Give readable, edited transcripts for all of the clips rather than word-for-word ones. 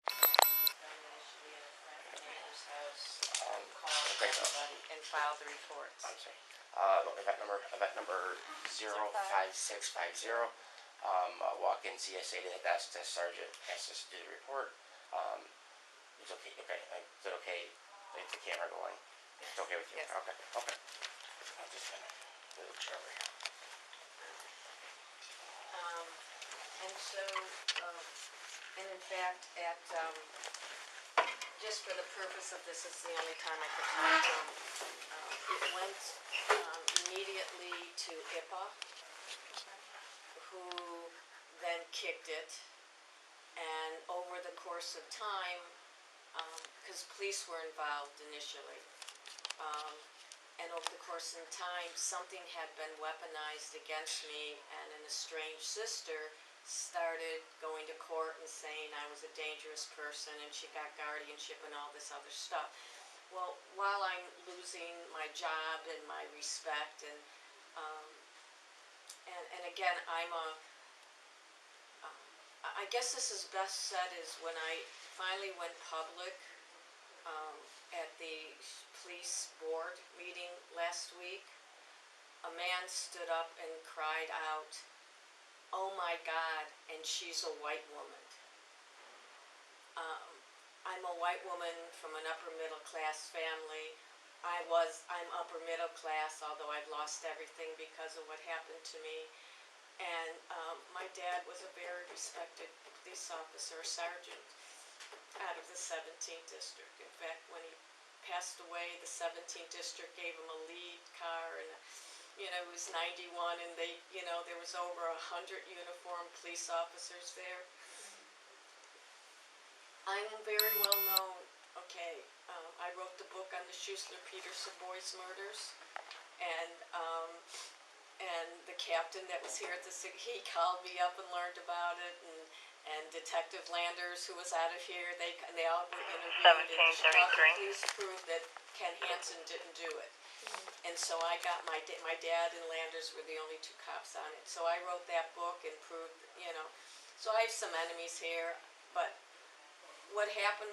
initially at a friend neighbor's house, called Okay, everybody and filed the reports. I'm sorry. Event number 05650. Walk-in CSA desk sergeant asked us to do the report. It's okay. Okay. Is it okay? Is the camera going? It's okay with you? Yes. Okay. Okay. I'm just gonna move the chair over here. And so, and in fact, at just for the purpose of this, it's the only time I could talk to him. It went immediately to IPA, who then kicked it, and over the course of time, because police were involved initially, and over the course of time, something had been weaponized against me, and an estranged sister started going to court and saying I was a dangerous person and she got guardianship and all this other stuff. Well, while I'm losing my job and my respect, and again, I guess this is best said is when I finally went public at the police board meeting last week, a man stood up and cried out, "Oh my God, and she's a white woman." I'm a white woman from an upper middle class family. I'm upper middle class, although I've lost everything because of what happened to me. And my dad was a very respected police officer, sergeant, out of the 17th district. In fact, when he passed away, the 17th district gave him a lead car, and it was 91, and there was over 100 uniformed police officers there. I'm very well known. Okay, I wrote the book on the Schuessler-Peterson boys' murders, and the captain that was here at the he called me up and learned about it, and Detective Landers, who was out of here, they all were interviewed, and Chicago police proved that Ken Hansen didn't do it. And so I got my dad and Landers were the only two cops on it. So I wrote that book and proved, so I have some enemies here. But what happened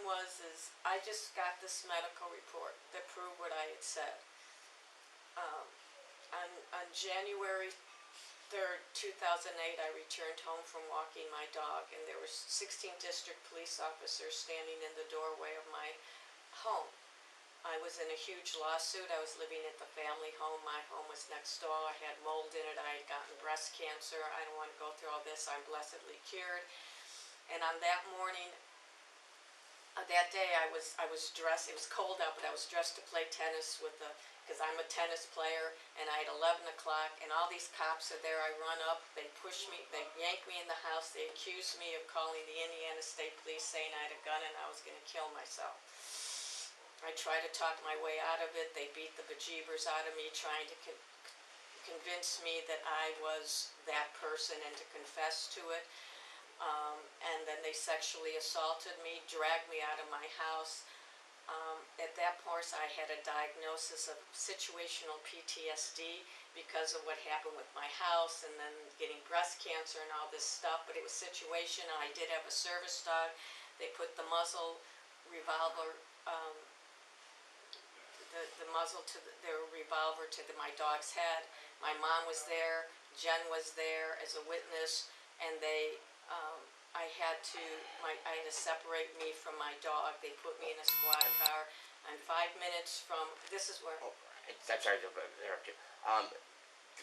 is I just got this medical report that proved what I had said. On January 3rd, 2008, I returned home from walking my dog, and there were 16 district police officers standing in the doorway of my home. I was in a huge lawsuit. I was living at the family home. My home was next door. I had mold in it. I had gotten breast cancer. I don't want to go through all this. I'm blessedly cured. And on that morning, that day, I was dressed. It was cold out, but I was dressed to play tennis because I'm a tennis player. And I had 11 o'clock, and all these cops are there. I run up. They push me. They yank me in the house. They accuse me of calling the Indiana State Police, saying I had a gun and I was going to kill myself. I tried to talk my way out of it. They beat the bejeebers out of me, trying to convince me that I was that person and to confess to it. And then they sexually assaulted me, dragged me out of my house. At that point, I had a diagnosis of situational PTSD because of what happened with my house and then getting breast cancer and all this stuff. But it was situational. I did have a service dog. They put the muzzle revolver the muzzle to their revolver to my dog's head. My mom was there. Jen was there as a witness, and I had to separate me from my dog. They put me in a squad car. I'm 5 minutes from. This is where. Oh, I'm sorry to interrupt you.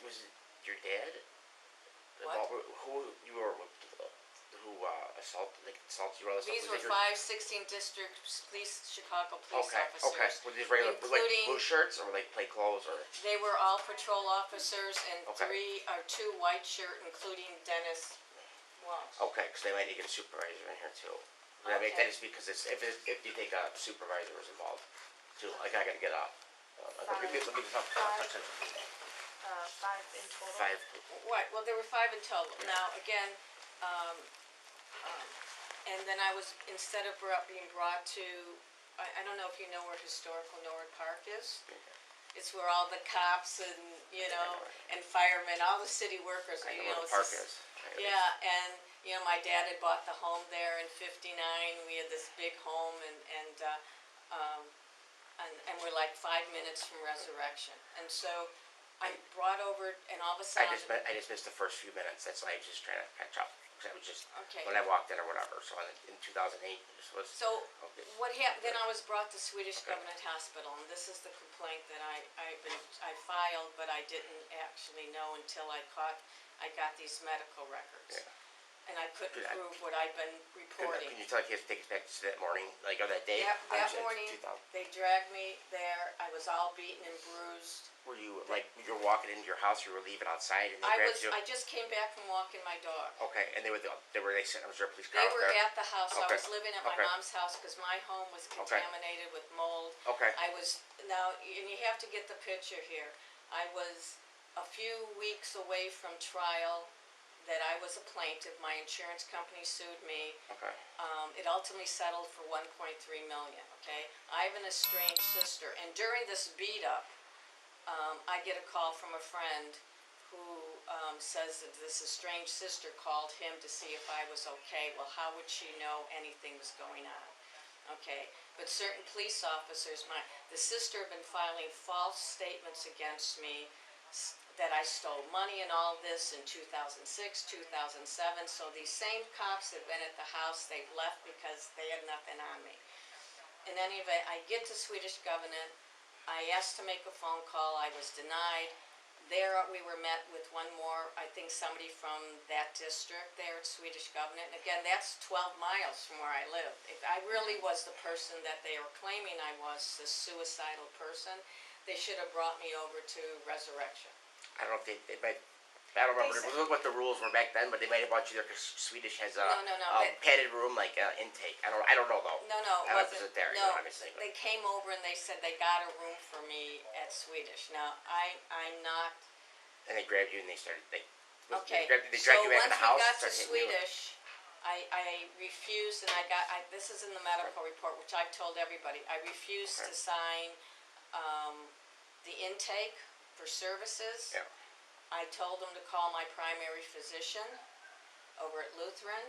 Was it your dad? What? Who you were? Who assaulted you? These were 16 district police, Chicago police officers. Okay. Were these regular, like blue shirts, or were they plain clothes, or? They were all patrol officers, and 2 white shirt, including Dennis Walsh. Okay, because they might need to get a supervisor in here too. That is because if you think a supervisor was involved too, like I got to get up. Five in total. 5. Right. Well, there were 5 in total. Now again. And then I was, instead of being brought to, I don't know if you know where historical Norwood Park is. It's where all the cops and, and firemen, all the city workers, I know where the park is. Yeah, and You know, my dad had bought the home there in '59. We had this big home, um, and we're like 5 minutes from Resurrection. And so I brought over, and all of a I sudden, just missed the first few minutes. That's why I was just trying to catch up. 'Cause I was just okay. when I walked in or whatever. So in 2008, this was So okay. what happened? Then I was brought to Swedish Okay. Government Hospital, and this is the complaint that I filed, but I didn't actually know until I got these medical records. Yeah. And I couldn't Good. prove what I'd been reporting. Can you tell kids to take us back to that morning, like or that day? That morning, they dragged me there. I was all beaten and bruised. Were you like you were walking into your house? You were leaving outside, and they grabbed you. I just came back from walking my dog. Okay, and they were they sitting? Was there a police car They out were there? at the house. Okay. I was living at my Okay. mom's house because my home was contaminated with mold. Okay. I was now, and you have to get the picture here. I was a few weeks away from trial. That I was a plaintiff. My insurance company sued me. Okay. It ultimately settled for 1.3 million. Okay. I have an estranged sister, and during this beat up, I get a call from a friend who says that this estranged sister called him to see if I was okay. Well, how would she know anything was going on? Okay, but certain police officers, the sister had been filing false statements against me that I stole money and all this in 2006, 2007. So these same cops had been at the house. They've left because they had nothing on me. In any event, I get to Swedish Government. I asked to make a phone call. I was denied. There we were met with one more, I think somebody from that district there at Swedish Government. And again, that's 12 miles from where I live. If I really was the person that they were claiming I was, this suicidal person, they should have brought me over to Resurrection. I don't know if they might. I don't remember what the rules were back then, but they might have brought you there because Swedish has a padded room like intake. I don't know though. No, I don't visit there. No, you know what I'm saying, they came over and they said they got a room for me at Swedish. Now I'm not. And they grabbed you and they started. Okay. They dragged you back in the house. So once we got to Swedish, I refused, and this is in the medical report, which I've told everybody. I refused to sign the intake for services. Yeah. I told them to call my primary physician over at Lutheran.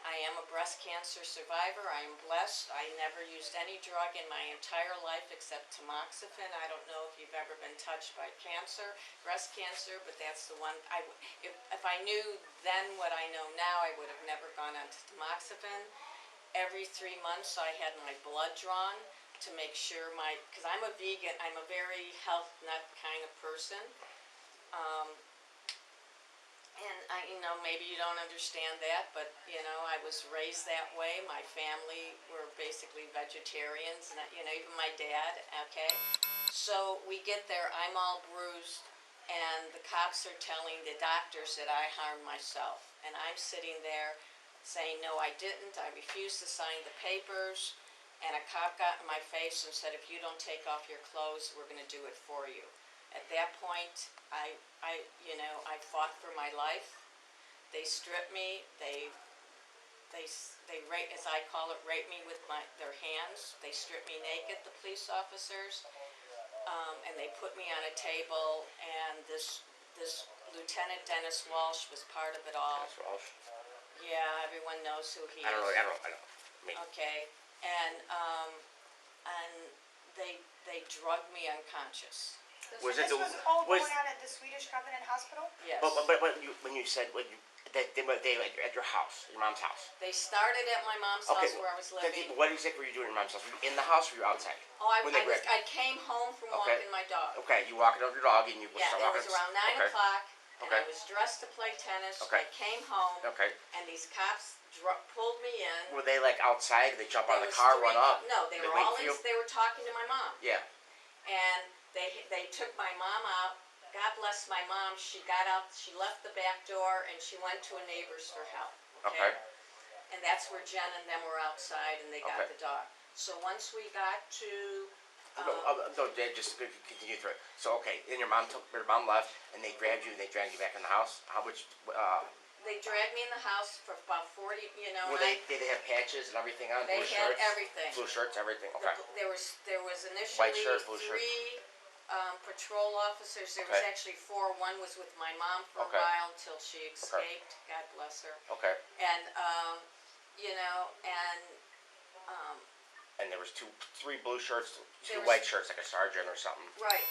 I am a breast cancer survivor. I am blessed. I never used any drug in my entire life except tamoxifen. I don't know if you've ever been touched by cancer, breast cancer, but that's the one. If I knew then what I know now, I would have never gone on to tamoxifen. Every 3 months I had my blood drawn to make sure because I'm a vegan, I'm a very health nut kind of person. And maybe you don't understand that, but I was raised that way. My family were basically vegetarians, and even my dad. Okay, so we get there. I'm all bruised, and the cops are telling the doctors that I harmed myself, and I'm sitting there saying, "No, I didn't. I refused to sign the papers." And a cop got in my face and said, "If you don't take off your clothes, we're going to do it for you." At that point, I fought for my life. They stripped me. They rape, as I call it, raped me with their hands. They stripped me naked, the police officers, and they put me on a table. And this Lieutenant Dennis Walsh was part of it all. Dennis Walsh. Yeah, everyone knows who he is. I don't know. Okay, and they drugged me unconscious. Was this all going on at the Swedish Government Hospital? Yes. But when you said they at your house, your mom's house. They started at my mom's house where I was living. What exactly were you doing at your mom's house? Were you in the house or were you outside? Oh, I came home from walking my dog. Okay, you walking over your dog and you start walking. It was around 9 o'clock, and I was dressed to play tennis. Okay. I came home, and these cops pulled me in. Were they like outside? Did they jump out of the car, run up? No, they were all in. They were talking to my mom. Yeah. And they took my mom out. God bless my mom. She got out. She left the back door and she went to a neighbor's for help. Okay. And that's where Jen and them were outside, and they got the dog. So once we got to no, just continue through it. So then your mom left, and they grabbed you and they dragged you back in the house. How much? They dragged me in the house for about 40. Did they have patches and everything on? They blue had shirts? everything. Blue shirts, everything. Okay. There was initially White shirt, blue shirt. patrol officers. There was Okay. actually 4. One was with my mom for Okay. a while until she escaped. God bless her. Okay. And, you know, and, um, And there was three blue shirts, two There was- white shirts, like a sergeant or something. right,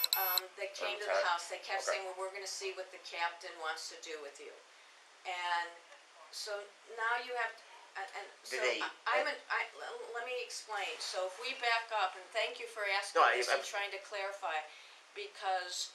they came to the lieutenant? house. They kept Okay. saying, well, we're gonna see what the captain wants to do with you. And so now you have, and so Did they- let me explain. So if we back up, and thank you for asking No, this and trying to clarify, because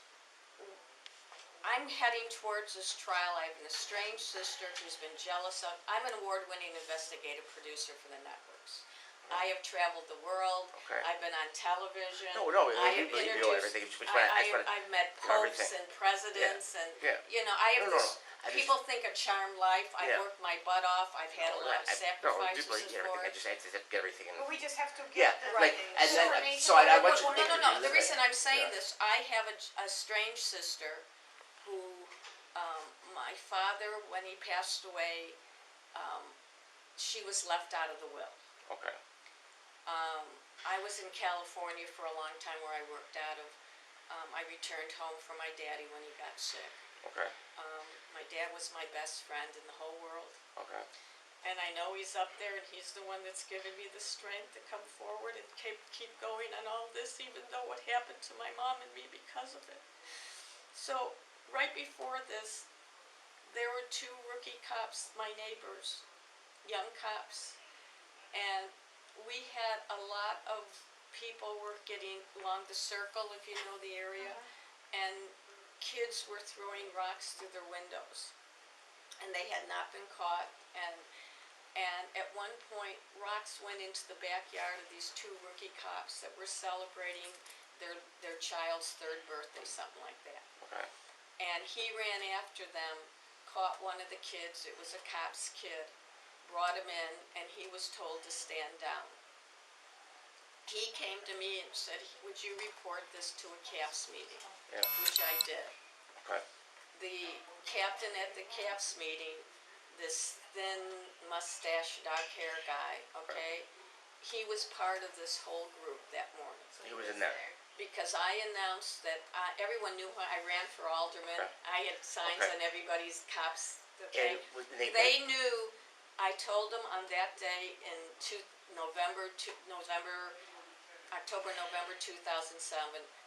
I'm heading towards this trial. I have an estranged sister who's been jealous of. I'm an award-winning investigative producer for the networks. I have traveled the world. Okay. I've been on television. No, I you have know introduced. everything. I've met you know popes everything. and presidents, and Yeah. you know, I have No, this. I just- People think a charmed life. I've Yeah. worked my butt off. I've had a lot of sacrifices No, for I it. just had to get everything in. But we just have to Yeah, get the Right. and then, information. so I want you Well, to no. introduce The it. reason I'm saying Yeah. this, I have a estranged sister who, my father, when he passed away, she was left out of the will. Okay. I was in California for a long time where I worked out of. I returned home for my daddy when he got sick. Okay. My dad was my best friend in the whole world. Okay. And I know he's up there, and he's the one that's given me the strength to come forward and keep going on all this, even though what happened to my mom and me because of it. So, right before this, there were 2 rookie cops, my neighbors, young cops, and we had a lot of people were getting along the circle, if you know the area, and kids were throwing rocks through their windows, and they had not been caught, and at one point rocks went into the backyard of these 2 rookie cops that were celebrating their child's 3rd birthday, something like that. Okay. And he ran after them, caught one of the kids. It was a cop's kid, brought him in, and he was told to stand down. He came to me and said, would you report this to a CAPS meeting? Yeah. Which I did. Okay. The captain at the CAPS meeting, this thin mustache, dark hair guy, okay, he was part of this whole group that morning. He was in there. Because I announced that everyone knew I ran for alderman. Okay. I had signs Okay. on everybody's cops. Okay. And They knew. I told them on that day in October, November 2007,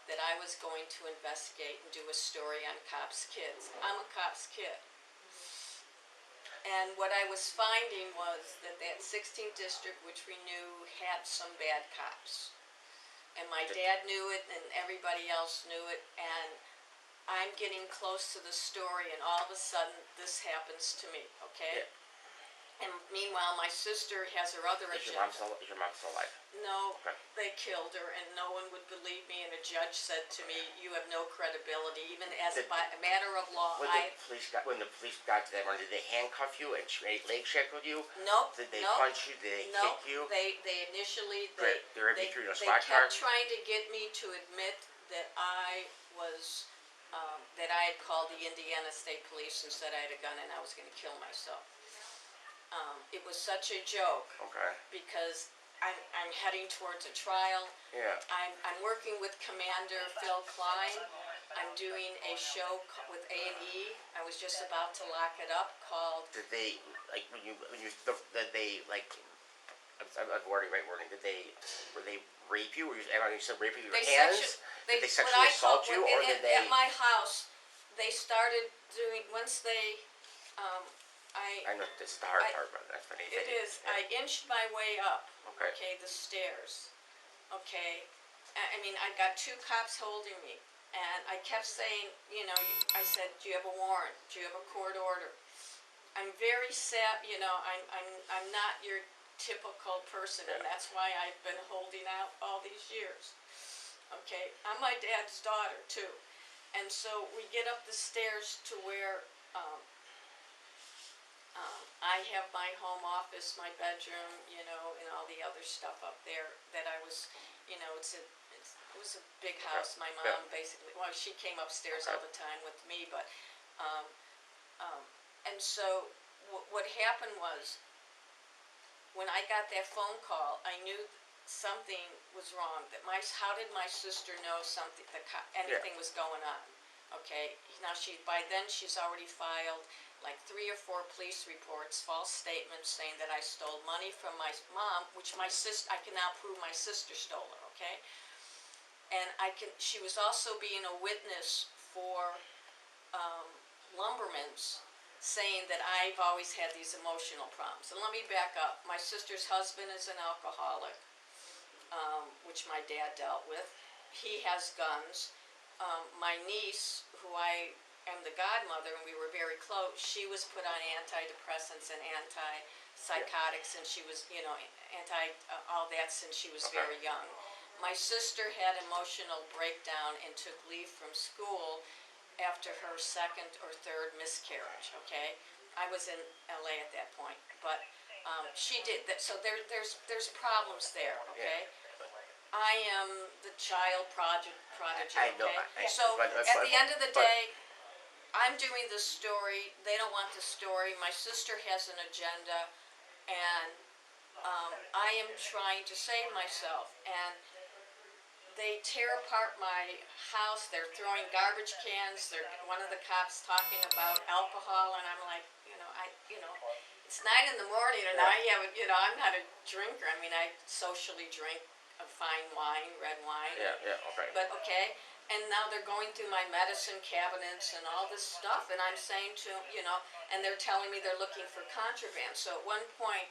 that I was going to investigate and do a story on cops' kids. I'm a cop's kid. And what I was finding was that 16th district, which we knew, had some bad cops. And my dad knew it, and everybody else knew it, and I'm getting close to the story, and all of a sudden, this happens to me, okay? Yeah. And meanwhile, my sister has her other Is your agenda. mom still alive? No, Okay. they killed her, and no one would believe me, and a judge said to me, you have no credibility, even as a matter of law. When the police got to that morning, did they handcuff you and leg shackled you? Nope. Did they nope, punch you? Did they nope, kick you? They initially, They drove you through in a SWAT they car? kept trying to get me to admit that I was, that I had called the Indiana State Police and said I had a gun and I was gonna kill myself. It was such a joke, Okay. because I'm heading towards a trial. Yeah. I'm working with Commander Phil Klein. I'm doing a show with A&E. I was just about to lock it up, called. Did they I'm wording right wording. Were they rape you? Or you said rape you with your hands? Did they sexually assault you, or did they? At my house, they started doing, once they, I know this is the hard part, but that's funny. It is. Yeah. I inched my way up. Okay. The stairs. Okay. I mean, I got 2 cops holding me, and I kept saying, I said, do you have a warrant? Do you have a court order? I'm very sad. I'm not your typical person, and that's why I've been holding out all these years. Okay. I'm my dad's daughter too, and so we get up the stairs to where. I have my home office, my bedroom, and all the other stuff up there that I was, it was a big house. My mom basically, she came upstairs all the time with me, but, and so what happened was, when I got that phone call, I knew something was wrong, that how did my sister know something, anything was going on? Okay, now by then she's already filed like 3 or 4 police reports, false statements saying that I stole money from my mom, which I can now prove my sister stole it, okay? And she was also being a witness for lumbermen's, saying that I've always had these emotional problems. And let me back up. My sister's husband is an alcoholic, which my dad dealt with. He has guns. My niece, who I am the godmother, and we were very close, she was put on antidepressants and antipsychotics, and she was, all that since she was very young. My sister had emotional breakdown and took leave from school after her 2nd or 3rd miscarriage, okay? I was in LA at that point, but she did that, so there's problems there, okay? I am the child prodigy, I know. okay? So at the end of the day, I'm doing this story. They don't want the story. My sister has an agenda, and I am trying to save myself. And they tear apart my house. They're throwing garbage cans. One of the cops talking about alcohol, and I'm like, it's 9 in the morning, and I'm not a drinker. I mean, I socially drink a fine wine, red wine. Okay. But okay. And now they're going through my medicine cabinets and all this stuff, and I'm saying to, and they're telling me they're looking for contraband. So at one point,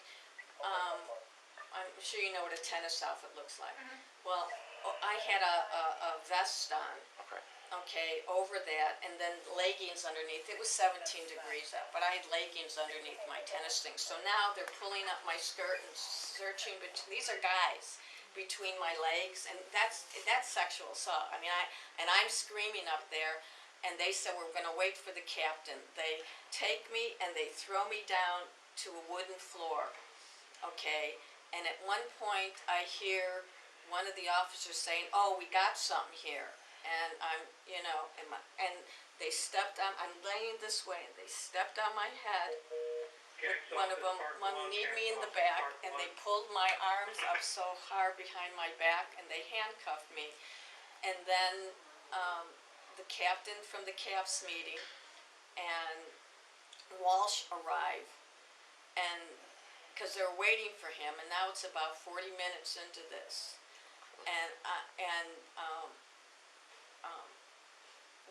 I'm sure you know what a tennis outfit looks like. Well, I had a vest on, okay, over that, and then leggings underneath. It was 17 degrees out, but I had leggings underneath my tennis things. So now they're pulling up my skirt and searching between, these are guys, between my legs, and that's sexual assault. I mean, I'm screaming up there, and they said, we're going to wait for the captain. They take me and they throw me down to a wooden floor, okay, and at one point I hear one of the officers saying, oh, we got something here, and I'm, and they stepped on, I'm laying this way, and they stepped on my head. One of them kneed me in the back, and they pulled my arms up so hard behind my back, and they handcuffed me. And then the captain from the CAFS meeting and Walsh arrived, and because they're waiting for him, and now it's about 40 minutes into this,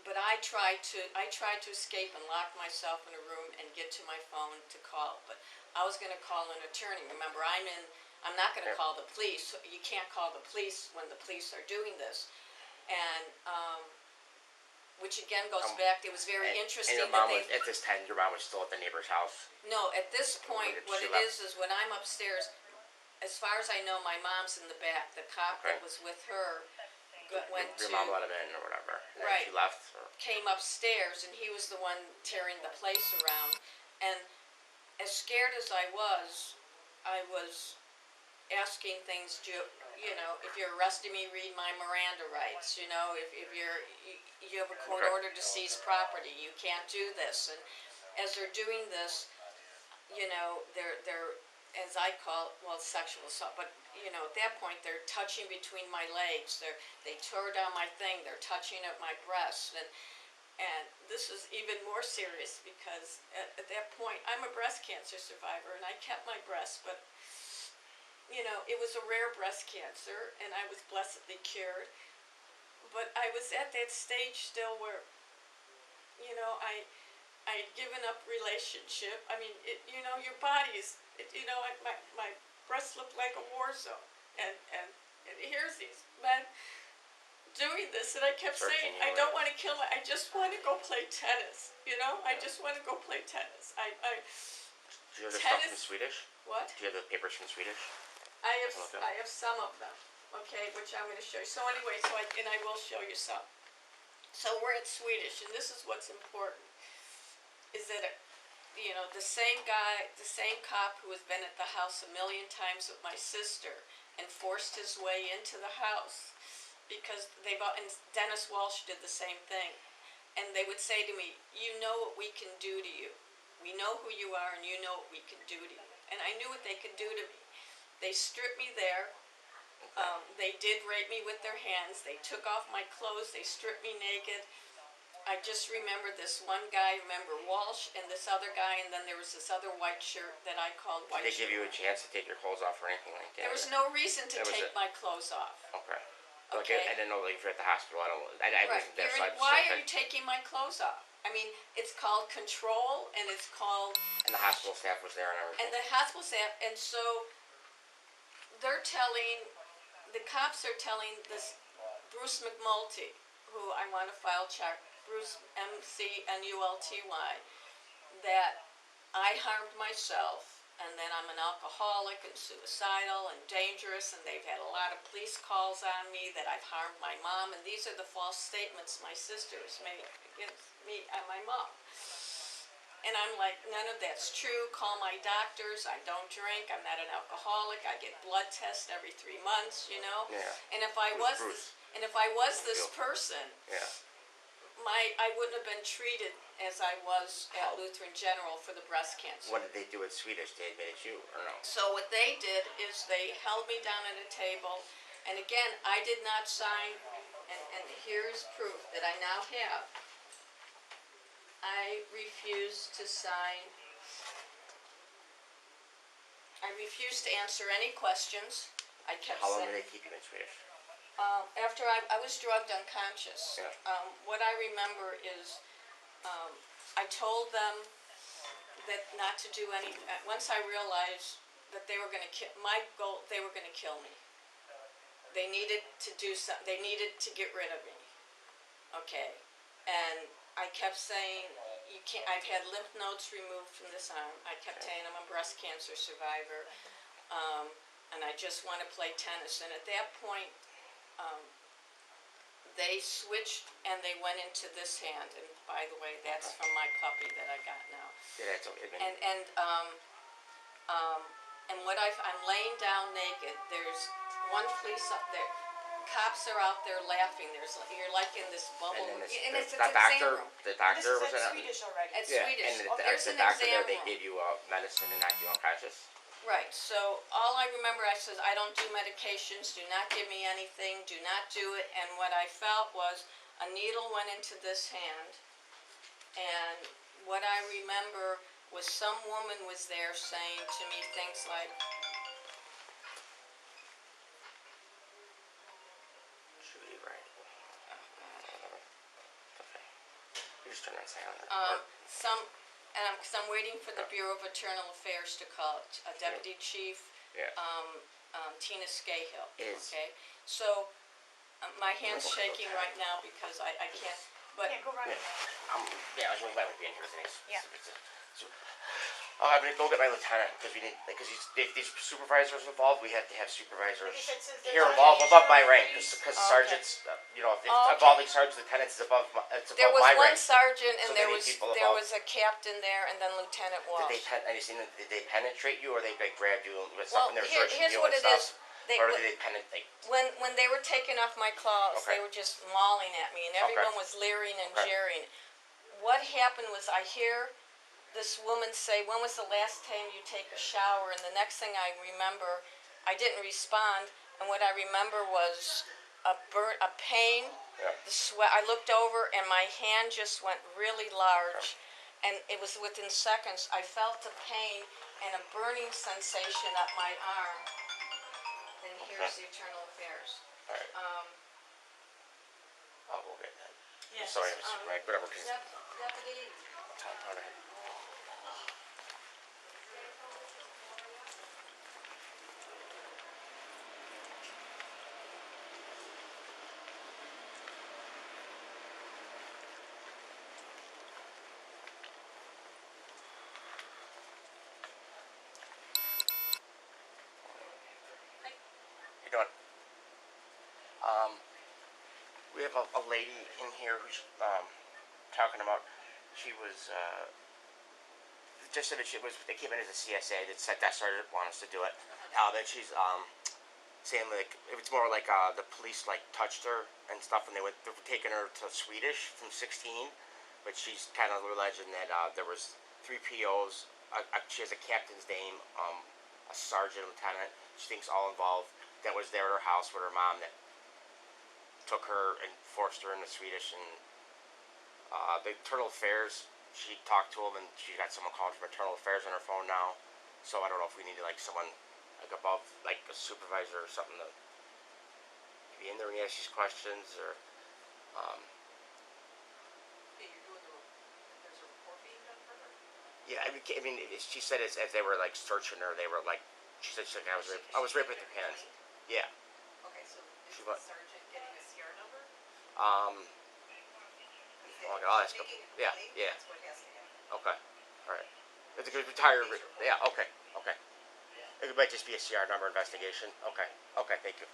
but I tried to escape and lock myself in a room and get to my phone to call. But I was going to call an attorney. Remember, I'm not going to call the police. You can't call the police when the police are doing this, and which again goes back. It was very interesting. And your mom was, at this time, your mom was still at the neighbor's house. No, at this point, what it is when I'm upstairs. As far as I know, my mom's in the back. The cop that was with her went your mom let him in or whatever. And right. She left. Came upstairs, and he was the one tearing the place around. And as scared as I was asking things. If you're arresting me, read my Miranda rights. If you have a court order to seize property, you can't do this. And as they're doing this, they're as I call it, sexual assault. But at that point, they're touching between my legs. They tore down my thing. They're touching at my breasts, and this is even more serious because at that point, I'm a breast cancer survivor, and I kept my breast, but it was a rare breast cancer, and I was blessedly cured. But I was at that stage still where, I'd given up relationship. I mean, your body is, my breasts looked like a war zone. And here's these men doing this, and I kept saying, I don't want to kill I just want to go play tennis, I just want to go play tennis. Do you have the stuff from Swedish? What? Do you have the papers from Swedish? I have some of them, okay, which I'm going to show you. So anyway, I will show you some. So we're in Swedish, and this is what's important, is that the same guy, the same cop who has been at the house a million times with my sister and forced his way into the house, because and Dennis Walsh did the same thing, and they would say to me, you know what we can do to you. We know who you are, and you know what we can do to you. And I knew what they could do to me. They stripped me there, they did rape me with their hands. They took off my clothes. They stripped me naked. I just remember this one guy, remember Walsh, and this other guy, and then there was this other white shirt that I called white Did they give shirt. you a chance to take your clothes off or anything like that? There was no reason to That was take it. my clothes off. Okay. Okay. I didn't know that you were at the hospital. I Right. wasn't there, so I just Why checked are you taking my clothes off? I mean, it's called control, and it's called. And the hospital staff was there and everything. And the hospital staff, and so they're telling, the cops are telling this Bruce McMulty, who I want to file check, Bruce McMulty, that I harmed myself, and then I'm an alcoholic and suicidal and dangerous, and they've had a lot of police calls on me that I've harmed my mom, and these are the false statements my sister has made against me and my mom. And I'm like, none of that's true. Call my doctors. I don't drink. I'm not an alcoholic. I get blood tests every 3 months, you know. Yeah. And if I was this person, Yeah. I wouldn't have been treated as I was at Lutheran General for the breast cancer. What did they do at Swedish? They admitted you or no? So what they did is they held me down at a table, and again, I did not sign, and here's proof that I now have. I refused to sign. I refused to answer any questions. I kept How long saying. did they keep you in Swedish? After I was drugged unconscious. Yeah. What I remember is I told them that not to do any. Once I realized that they were going to kill my goal, they were going to kill me. They needed to do something. They needed to get rid of me. Okay, and I kept saying, you can't. I've had lymph nodes removed from this arm. I kept saying I'm a breast cancer survivor, and I just want to play tennis. And at that point, they switched and they went into this hand. And by the way, that's from my puppy that I got now. Yeah, that's okay. And what I'm laying down naked. There's one police up there. Cops are out there laughing. You're like in this bubble. And then it's the exam doctor, room. the This doctor is was at in Swedish already. It's yeah, Swedish. and There's the an doctor exam there, they room. gave you medicine and knocked you unconscious. Right. So all I remember, I said, I don't do medications. Do not give me anything. Do not do it. And what I felt was a needle went into this hand, and what I remember was some woman was there saying to me things like, Should be right. Okay. You just turn on silent. because I'm waiting for the Bureau of Internal Affairs to call it, a deputy chief, Yeah. Tina Scahill. Is- Okay, so my hand's shaking right now because I can't. But Yeah, go run it. Yeah, I was really glad to be in here today. Yeah. I'm gonna go get my lieutenant because if these supervisors involved, we have to have supervisors If it's a- here there's above my a- rank because Okay. sergeants, if Okay. involving sergeants, lieutenants is above there was my one rank. sergeant and So there they need was people there above. was a captain there and then Lieutenant Walsh. Did they penetrate you or they grabbed you with Well, something they were searching here's you what and it is. stuff? Or did they penetrate? When they were taking off my clothes, Okay. they were just mauling at me, and everyone was leering and Okay. jeering. What happened was I hear this woman say, "When was the last time you take a shower?" And the next thing I remember, I didn't respond, and what I remember was a pain, Yeah. the sweat. I looked over, and my hand just went really large, and it was within seconds. I felt the pain and a burning sensation up my arm. And here's the Internal Affairs. All right. I'll go get that. Yes. Sorry, right, whatever. Deputy. All right. You know what? We have a lady in here who's talking about she was just said that they came in as a CSA that said that started want us to do it. Then she's saying like it's more like the police like touched her and stuff, and they were taking her to Swedish from 16, but she's kind of alleging that there was 3 POs. She has a captain's name, a sergeant, lieutenant. She thinks all involved. that was there at her house with her mom that took her and forced her into Swedish. And the Internal Affairs, she talked to him, and she got someone called from Internal Affairs on her phone now. So I don't know if we need to, like, someone like above, like a supervisor or something, to be in there and ask these questions, or yeah. I mean, she said as they were like searching her, they were like, she said I was raped with their hands. Yeah. Okay, so is She the was. sergeant getting a CR number? I'll ask him. Yeah, yeah. That's what has to happen. Okay. All right. It's a good retire. Yeah. Okay. Okay. It might just be a CR number investigation. Okay. Okay. Thank you.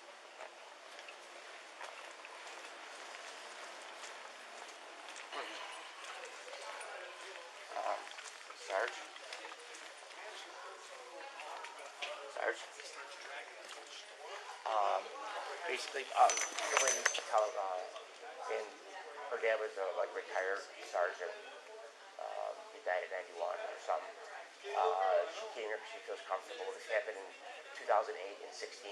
Sarge. Sarge. Basically, you're waiting to tell and her dad was a like retired sergeant. He died at 91 or something. She came here because she feels comfortable. This happened in 2008 and 16.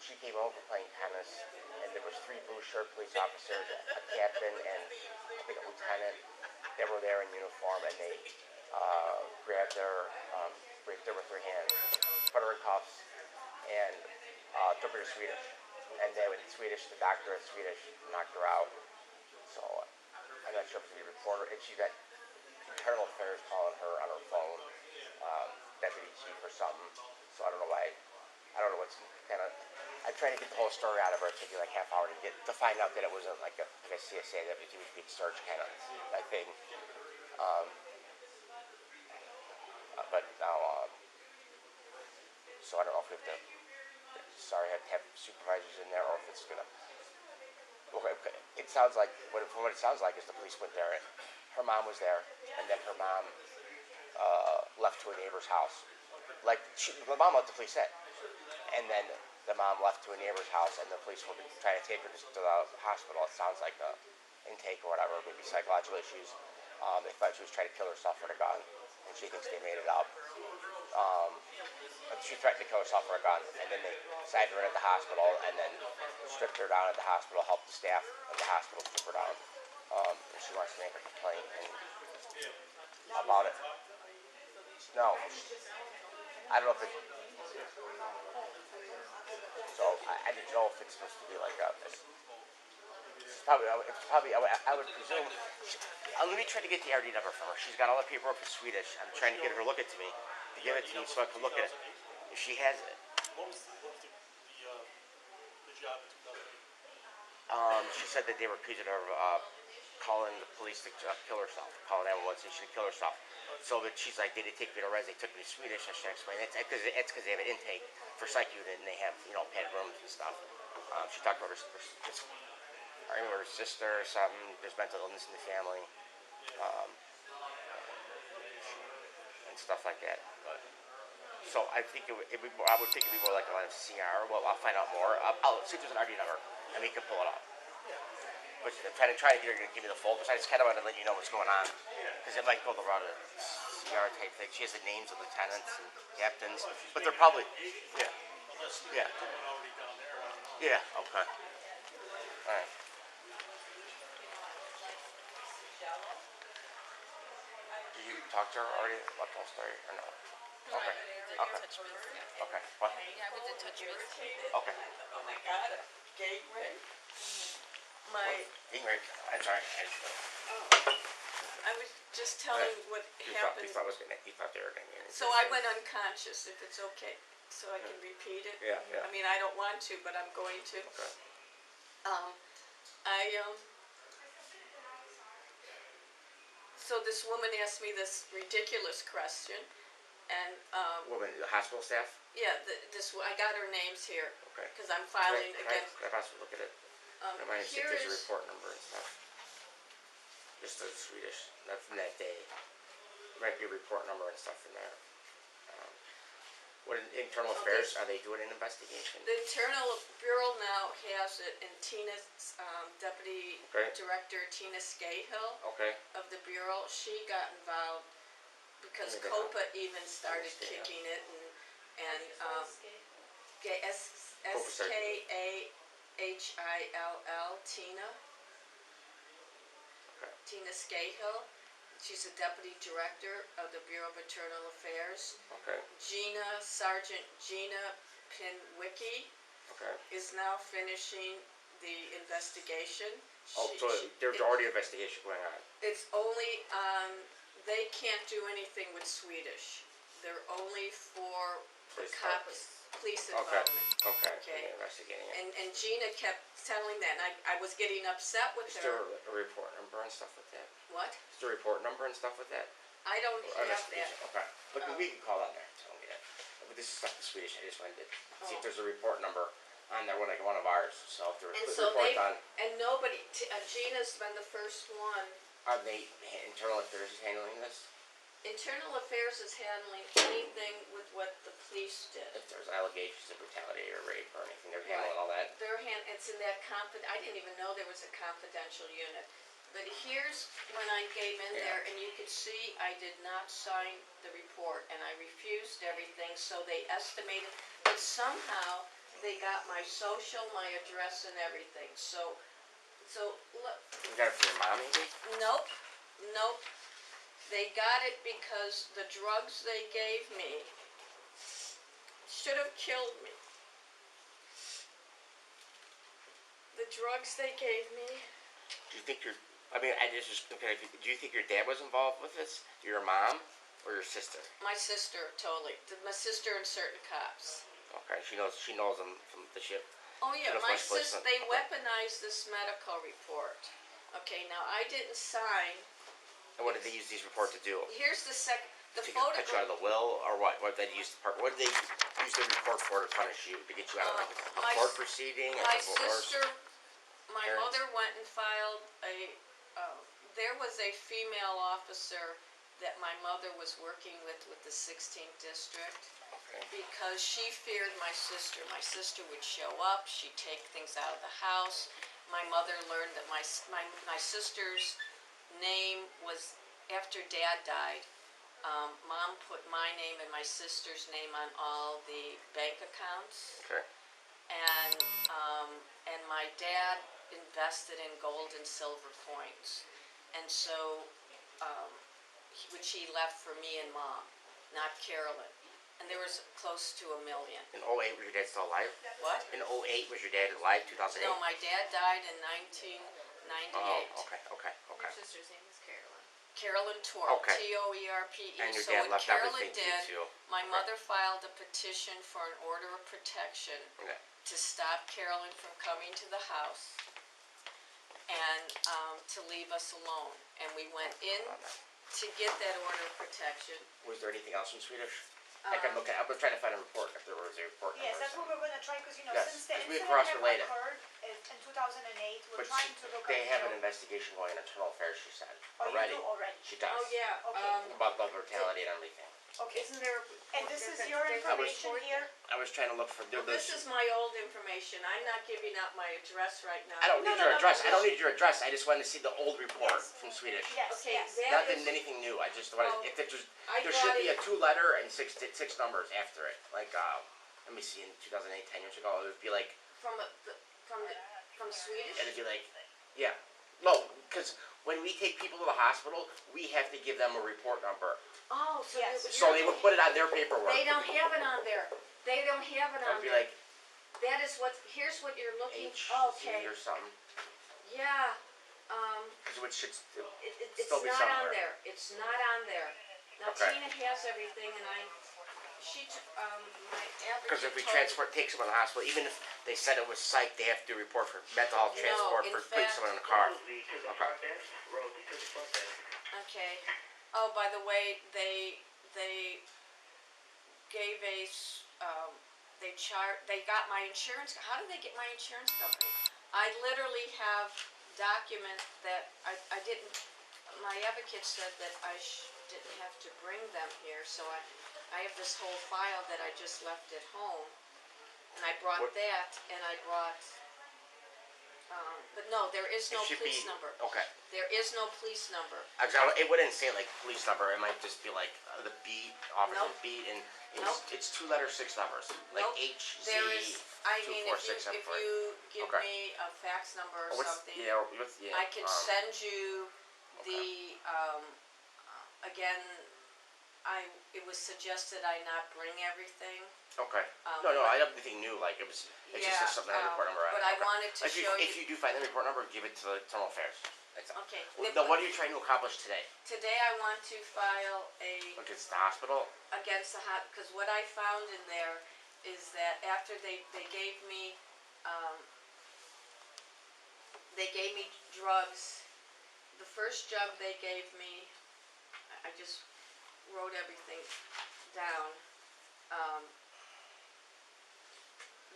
She came over playing tennis, and there was 3 blue shirt police officers, a captain, and I think a lieutenant that were there in uniform, and they grabbed her, raped her with their hands, put her in cuffs, and took her to Swedish. And then in Swedish, the doctor in Swedish knocked her out. So I'm not sure if it's a reporter. And she got Internal Affairs calling her on her phone, deputy chief or something. So I don't know why. I don't know what's kind of. I'm trying to get the whole story out of her. It took me like half hour to find out that it wasn't like a CSA that was being searched kind of like thing. But now, so I don't know if we have to. Sorry, have supervisors in there, or if it's gonna. Okay. It sounds like from what it sounds like is the police went there, and her mom was there, and then her mom left to a neighbor's house. Like the mom let the police in, and then the mom left to a neighbor's house, and the police were trying to take her to the hospital. It sounds like the intake or whatever, maybe psychological issues. They thought she was trying to kill herself with a gun, and she thinks they made it up. She threatened to kill herself with a gun, and then they decided her at the hospital, and then stripped her down at the hospital, helped the staff of the hospital strip her down. And she wants to make a complaint about it. No, I don't know if it. So I didn't know if it's supposed to be like a. It's probably. I would presume. Let me try to get the RD number from her. She's got all the paperwork in Swedish. I'm trying to get her to look it to me, to give it to me, so I can look at it. If she has it. What was the job in 2008? She said that they were accusing her of calling the police to kill herself, calling 911 saying she should kill herself. So that she's like, they didn't take me to res, they took me to Swedish. I should explain it's because they have an intake for psych unit, and they have padded rooms and stuff. She talked about her arguing with her sister or something. There's mental illness in the family, and stuff like that. So I think I would think it'd be more like a CR. Well, I'll find out more. I'll see if there's an RD number, and we can pull it up. But I'm trying to get her to give me the full. But I just kind of want to let you know what's going on, because it might go the route of CR type thing. She has the names of lieutenants and captains, but they're probably Unless yeah. someone already down there. I don't know. Yeah. Okay. All right. Did you talk to her already about the whole story or no? Okay. Okay. Okay. What? Yeah, I was in touch with. Okay. Oh my God, a gate rape? Ingrid, I'm sorry. I was just telling what happened. He thought they were going to get it. So I went unconscious, if it's okay, so I can repeat it. Yeah. I mean, I don't want to, but I'm going to. Okay. So this woman asked me this ridiculous question, and Woman, the hospital staff? yeah, I got her names here, Okay. because I'm filing Can against. I possibly look at it? Remind me if Here there's a is, report number and stuff. Just the Swedish, not from that day. There might be a report number and stuff in there. What internal affairs, are they doing an investigation? the Internal Bureau now has it, and Tina's Deputy Okay. Director Tina Scahill Okay. of the Bureau, she got involved because Let me go COPA even started Scahill. kicking it, and Skahill, Tina. Okay. Tina Skahill. She's a deputy director of the Bureau of Internal Affairs. Okay. Sergeant Gina Pinwicki Okay. is now finishing the investigation. Oh, so there's already an investigation going on. It's only, they can't do anything with Swedish. They're only for the Police cops, police Okay. involvement. Okay. Okay. They're investigating it. And Gina kept telling that, and I was getting upset with Is there her. a report number and stuff with that? What? Is there a report number and stuff with that? I don't Or have investigation? that. Okay. But we can call on there. Tell me that. But this is stuff in Swedish. I just wanted to see if Oh. there's a report number on there, like one of ours. So if there's And a so report they, done, and nobody, Gina's been the first one. are they internal affairs is handling this? Internal Affairs is handling anything with what the police did. If there's allegations of brutality or rape or anything, they're handling all that. It's in that I didn't even know there was a confidential unit. But here's when I came in Yeah. there, and you could see I did not sign the report, and I refused everything, so they estimated, but somehow they got my social, my address, and everything. So look, You got it for your mom, maybe? nope. They got it because the drugs they gave me should have killed me. The drugs they gave me. Do you think do you think your dad was involved with this? Your mom or your sister? My sister, totally. My sister and certain cops. Okay, she knows them from the ship. Oh yeah, That's my my place sister, then. they Okay. weaponized this medical report. Okay, now I didn't sign. And what did they use these reports to do? Here's the To get a picture out of the will, or what? What did they use? What did they use the report for to punish you? To get you out of like a my court proceeding, a My divorce? sister, my parents? mother went and filed there was a female officer that my mother was working with the 16th district. Okay. Because she feared my sister. My sister would show up, she'd take things out of the house. My mother learned that my sister's name was, after Dad died, Mom put my name and my sister's name on all the bank accounts. Okay. And my dad invested in gold and silver coins. And so, which he left for me and Mom, not Carolyn. And there was close to $1 million. In 08, was your dad still alive? What? In 08, was your dad alive? 2008? No, my dad died in 1998. Oh, okay. Your sister's name is Carolyn. Carolyn Torpe, Okay. T-O-E-R-P-E. And your So dad what left Carolyn everything to did, you. my Okay. mother filed a petition for an order of protection Okay. to stop Carolyn from coming to the house and to leave us alone. And we went in to get that order of protection. Was there anything else in Swedish? I can look at. I was trying to find a report if there was a report. Yes, number or that's what something. we're gonna try, because Yes, since the 'cause we incident cross-related. occurred in 2008, we're But trying to look at, they have an investigation going in internal affairs. She said Oh, you already. do already? She does. Oh, yeah. Okay. About the brutality and everything. Okay, Isn't there? and this is your there's a information report here? I was trying to look for. This is my old information. I'm not giving out my address right now. I don't No, need no, your no, address. no, I don't no. need your address. I just wanted to see the old report Yes. from Swedish. Yes, Okay, yes. that Nothing, is, anything new. I just wanted. Well, If it was, I there brought should be a it, 2-letter and six numbers after it. Like, let me see. In 2008, 10 years ago, it would be like, from Swedish? and it'd be like, yeah, no, because when we take people to the hospital, we have to give them a report number. Oh, so Yes. So they would put it on their paperwork. They don't have it on there. They don't have it on It'd be there. like That is what, here's what you're looking, HZ okay, or something. yeah, Because which should it's still be not somewhere. on there. It's not on there. Now Okay. Tina has everything and my Because advocate if we told- take someone to the hospital, even if they said it was psych, they have to do a report for mental health No, transport in for putting fact- someone in a car. Okay. Oh, by the way, they gave they got my insurance. How did they get my insurance company? I literally have documents that I didn't. My advocate said that I didn't have to bring them here, so I have this whole file that I just left at home, and I brought What- that, and I brought. But no, there is no It should police be number. okay. There is no police number. It wouldn't say like police number. It might just be like the beat, officer Nope. beat, and Nope. It's 2 letters, 6 numbers. Like Nope. HZ. There is, I mean, if 24674. you give Okay. me a fax number or Oh, something, yeah. I can send you the, again, it was suggested I not bring everything. Okay. Um, No, but- I don't have anything new. Like it was. It's Yeah, just something that had a report number on it. but I Okay. wanted to If you, show if you, you do find the report number, give it to the Internal Affairs. That's all. okay. Now, what are you trying to accomplish today? Today I want to file Against the hospital? against the because what I found in there is that after they gave me, drugs, the first drug they gave me, I just wrote everything down.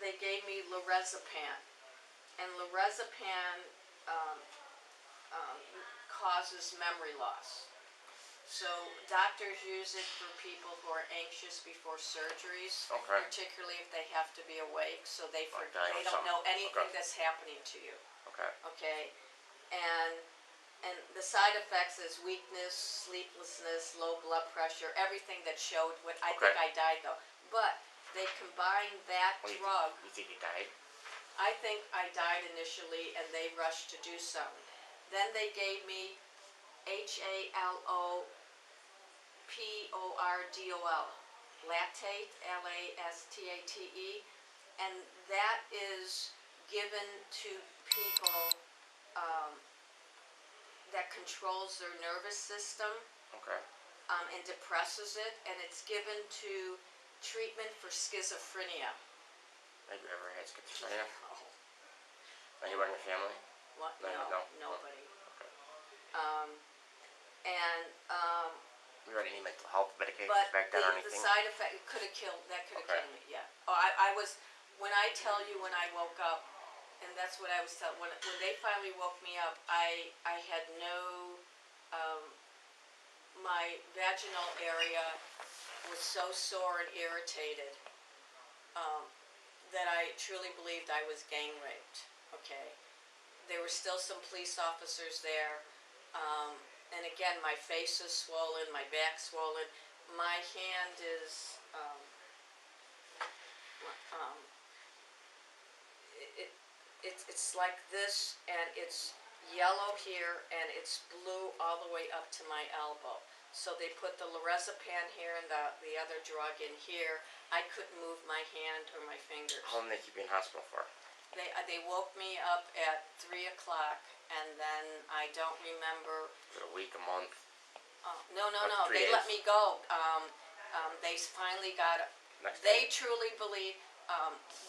They gave me lorazepam, and lorazepam causes memory loss. So doctors use it for people who are anxious before surgeries, Okay. particularly if they have to be awake, so they Like dying they of don't know something. anything Okay. that's happening to you. Okay. Okay, and the side effects is weakness, sleeplessness, low blood pressure, everything that showed what I think Okay. I died though. But they combined that Well, drug. You think you died? I think I died initially, and they rushed to do something. Then they gave me HALOPORDOL, lactate, LASTATE, and that is given to people that controls their nervous system Okay. and depresses it, and it's given to treatment for schizophrenia. Have you ever had schizophrenia? Oh, Anyone in your family? what? No, No, no. nobody. Okay. And You had any mental health medications but back then or the anything? side effect, it could have killed, that could have Okay. killed me, yeah. Oh, I was, when I tell you when I woke up, and that's what I was telling, when they finally woke me up, I had no, my vaginal area was so sore and irritated, that I truly believed I was gang raped, okay? There were still some police officers there, and again, my face is swollen, my back swollen, my hand is, it's like this, and it's yellow here, and it's blue all the way up to my elbow. So they put the lorazepam here and the other drug in here. I couldn't move my hand or my fingers. How long did they keep you in hospital for? They woke me up at 3 o'clock, and then I don't remember. For a week, a month? No. 3 They days? let me go. They finally got it. Next They day? truly believe.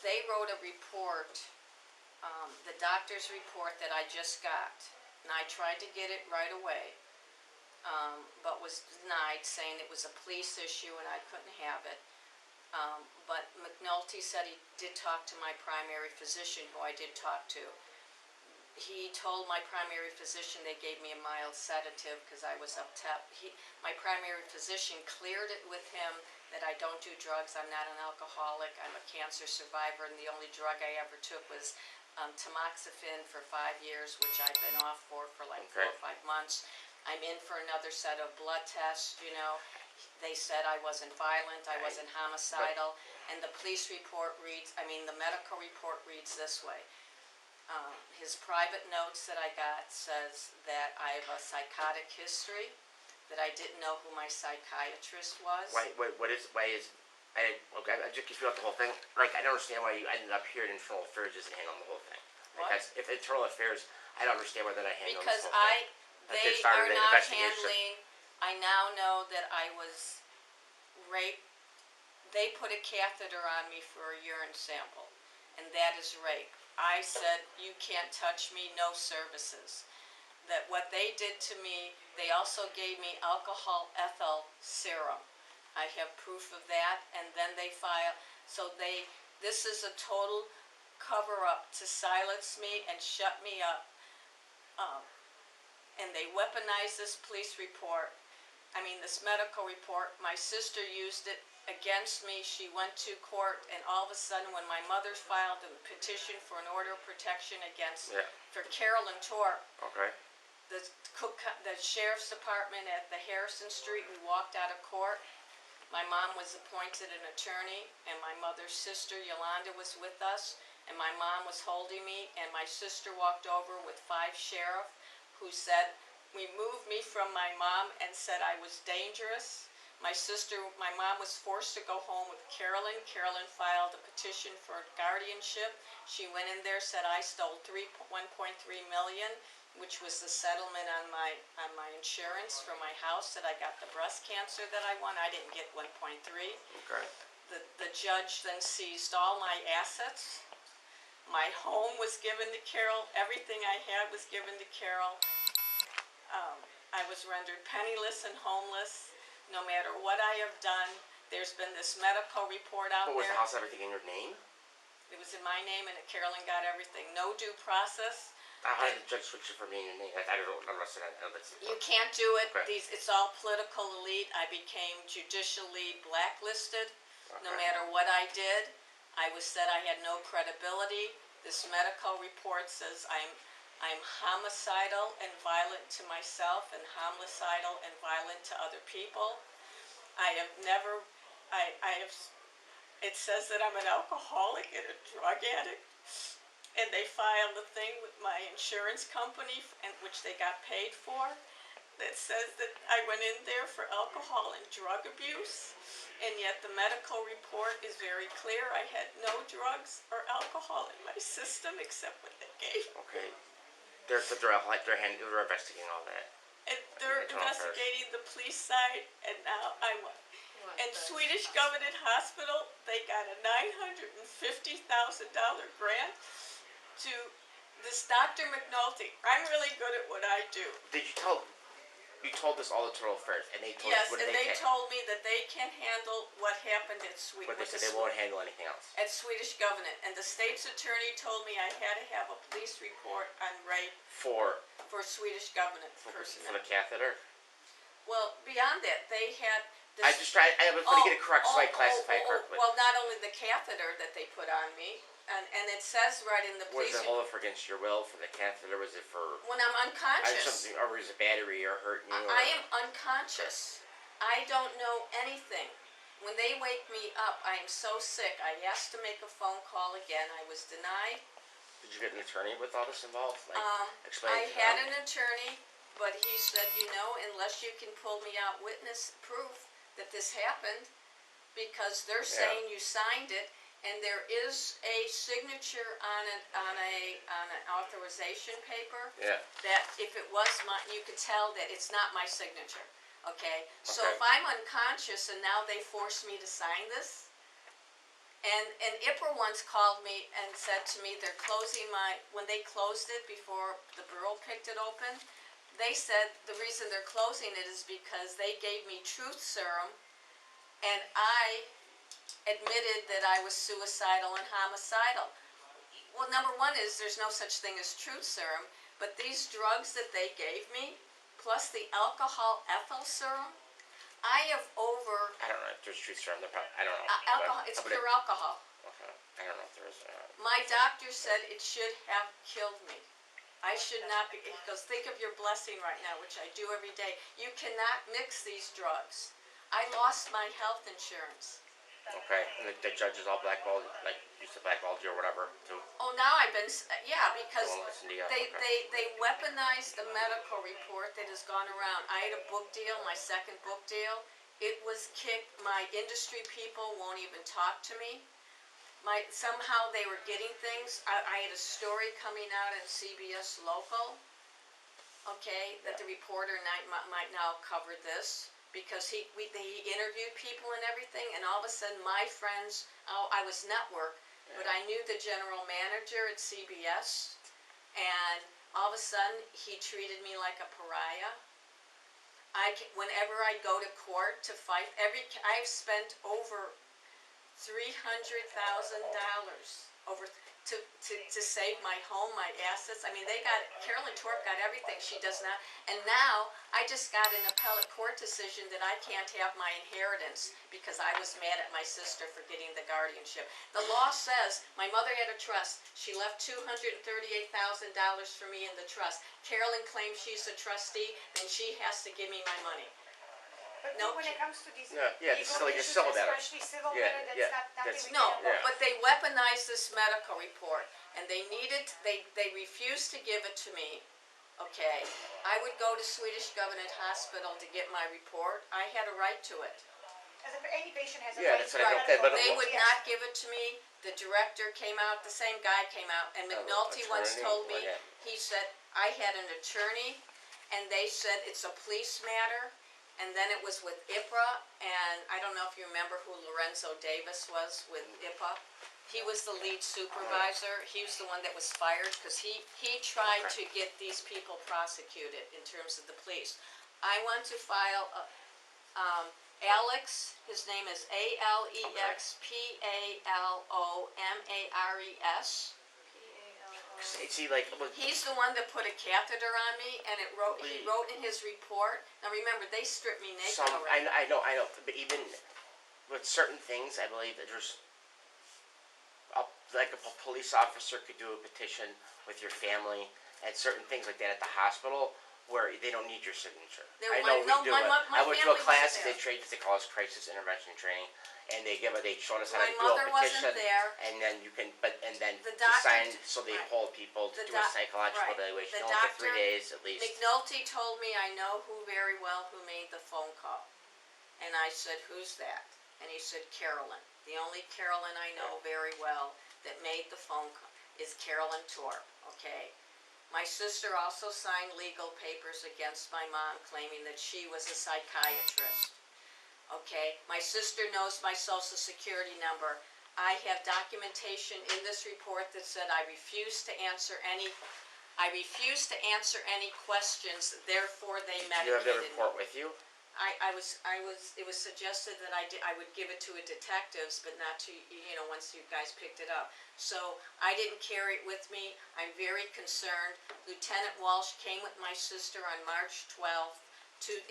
They wrote a report, the doctor's report that I just got, and I tried to get it right away, but was denied, saying it was a police issue and I couldn't have it. But McNulty said he did talk to my primary physician, who I did talk to. He told my primary physician they gave me a mild sedative because I was upset. My primary physician cleared it with him that I don't do drugs, I'm not an alcoholic, I'm a cancer survivor, and the only drug I ever took was tamoxifen for 5 years, which I've been off for like 4 or 5 months. I'm in for another set of blood tests, you know. They said I wasn't violent, I wasn't homicidal, and the police report reads, the medical report reads this way. His private notes that I got says that I have a psychotic history, that I didn't know who my psychiatrist was. I just confused about the whole thing. Like, I don't understand why you ended up here at Internal Affairs isn't handling the whole thing. Like, What? if Internal Affairs, I don't understand why they're not handling Because this whole thing. they started are an not investigation. handling, I now know that I was raped. They put a catheter on me for a urine sample, and that is rape. I said, you can't touch me, no services. That what they did to me, they also gave me alcohol ethyl serum. I have proof of that, and then they file, this is a total cover-up to silence me and shut me up. And they weaponized this police report, this medical report. My sister used it against me. She went to court, and all of a sudden, when my mother filed a petition for an order of protection for Carolyn Torp, Okay. the sheriff's department at the Harrison Street, we walked out of court. My mom was appointed an attorney, and my mother's sister Yolanda was with us, and my mom was holding me, and my sister walked over with 5 sheriffs who said, removed me from my mom and said I was dangerous. My mom was forced to go home with Carolyn. Carolyn filed a petition for guardianship. She went in there, said I stole 1.3 million, which was the settlement on my insurance for my house, that I got the breast cancer that I won. I didn't get 1.3. Okay. The judge then seized all my assets. My home was given to Carol. Everything I had was given to Carol. I was rendered penniless and homeless. No matter what I have done, there's been this medical report out But was there. the house everything in your name? It was in my name, and Carolyn got everything. No due process. How did the judge switch it from being your name? I don't understand. I know that's You can't do it. Okay. It's all political elite. I became judicially blacklisted. No Okay. matter what I did, I was said I had no credibility. This medical report says I'm homicidal and violent to myself, and homicidal and violent to other people. I have never, it says that I'm an alcoholic and a drug addict, and they filed a thing with my insurance company, which they got paid for, that says that I went in there for alcohol and drug abuse, and yet the medical report is very clear. I had no drugs or alcohol in my system except what they gave. Okay. They're investigating all that. And they're Internal affairs. investigating the police side, and now and Swedish Government Hospital, they got a $950,000 grant to this Dr. McNulty. I'm really good at what I do. You told us all the internal affairs, and they told Yes, us what and they they can. told me that they can handle what happened at But they said they won't handle anything else. at Swedish Government. And the state's attorney told me I had to have a police report on rape For Swedish Government the personnel. catheter. Well, beyond that, they had this. I was trying to get it correct so I classify it correctly. Well, not only the catheter that they put on me, and it says right in the Was police. it hold it for against your will for the catheter? Was it for When I'm unconscious. something, or was it battery or hurting you? I am unconscious. I don't know anything. When they wake me up, I am so sick. I asked to make a phone call again. I was denied. Did you get an attorney with all this involved? Explain I it to had them? an attorney, but he said, unless you can pull me out witness proof that this happened, because they're saying you signed it, and there is a signature on an authorization paper. Yeah. That if it was you could tell that it's not my signature. Okay. So Okay. if I'm unconscious and now they force me to sign this, and IPRA once called me and said to me they're closing when they closed it before the bureau picked it open, they said the reason they're closing it is because they gave me truth serum, and I admitted that I was suicidal and homicidal. Well, number one is there's no such thing as truth serum, but these drugs that they gave me, plus the alcohol ethyl serum, I have over I don't know if there's truth serum. I don't know. alcohol. It's pure alcohol. Okay. I don't know if there is. My doctor said it should have killed me. I should not be. He goes, think of your blessing right now, which I do every day. You cannot mix these drugs. I lost my health insurance. Okay. And the judge is all blackballed, like used to blackball you or whatever, too. Oh, now I've been, because They won't listen to you. they weaponized the medical report that has gone around. I had a book deal, my second book deal. It was kicked. My industry people won't even talk to me. Somehow they were getting things. I had a story coming out in CBS Local, okay, that the reporter might now cover this. Because they interviewed people and everything, and all of a sudden my friends, I was network, but I knew the general manager at CBS, and all of a sudden he treated me like a pariah. Whenever I go to court to fight, I've spent over $300,000 to save my home, my assets. I mean, Carolyn Torp got everything. She does not. And now I just got an appellate court decision that I can't have my inheritance because I was mad at my sister for getting the guardianship. The law says my mother had a trust. She left $238,000 for me in the trust. Carolyn claims she's a trustee, then she has to give me my money. But No. when it comes to these Yeah, yeah, legal like a issues, civil matter. especially civil Yeah, matter, that's yeah, not nothing that's- we No, can. Yeah. but they weaponized this medical report, and they refused to give it to me, okay? I would go to Swedish Government Hospital to get my report, I had a right to it. As if any patient has a Yeah, right that's to what I a don't- medical but- They report, would yes. not give it to me, the director came out, the same guy came out, and McNulty once attorney, told me, yeah. he said, I had an attorney, and they said it's a police matter, and then it was with IPRA, and I don't know if you remember who Lorenzo Davis was with IPA. He was the lead supervisor, he was the one that was fired, because he tried to get these people prosecuted in terms of the police. I want to file Alex, his name is AlexPalomamares. See, like, look, He's the one that put a catheter on me, and he wrote in his report. Now remember, they stripped me naked some, already. I know, but even with certain things, I believe that there's, like a police officer could do a petition with your family and certain things like that at the hospital where they don't need your signature. There I was- know we no, do my it. mo- my I went to a family class wasn't they there. trained, they call us crisis intervention training, and they showed us how My to do mother a wasn't petition, there. and then you can, and then The to doctor sign, t- so they right. hold people to The do a doc- psychological right. evaluation, The only for 3 doctor- days at least. McNulty told me I know who very well who made the phone call. And I said, who's that? And he said, Carolyn. The only Carolyn I know very well that made the phone call is Carolyn Torp, okay? My sister also signed legal papers against my mom claiming that she was a psychiatrist. Okay, my sister knows my social security number. I have documentation in this report that said I refuse to answer any questions, therefore they Do you have the medicated me. report with you? It was suggested that I would give it to a detectives, but not to, once you guys picked it up. So I didn't carry it with me. I'm very concerned. Lieutenant Walsh came with my sister on March 12th,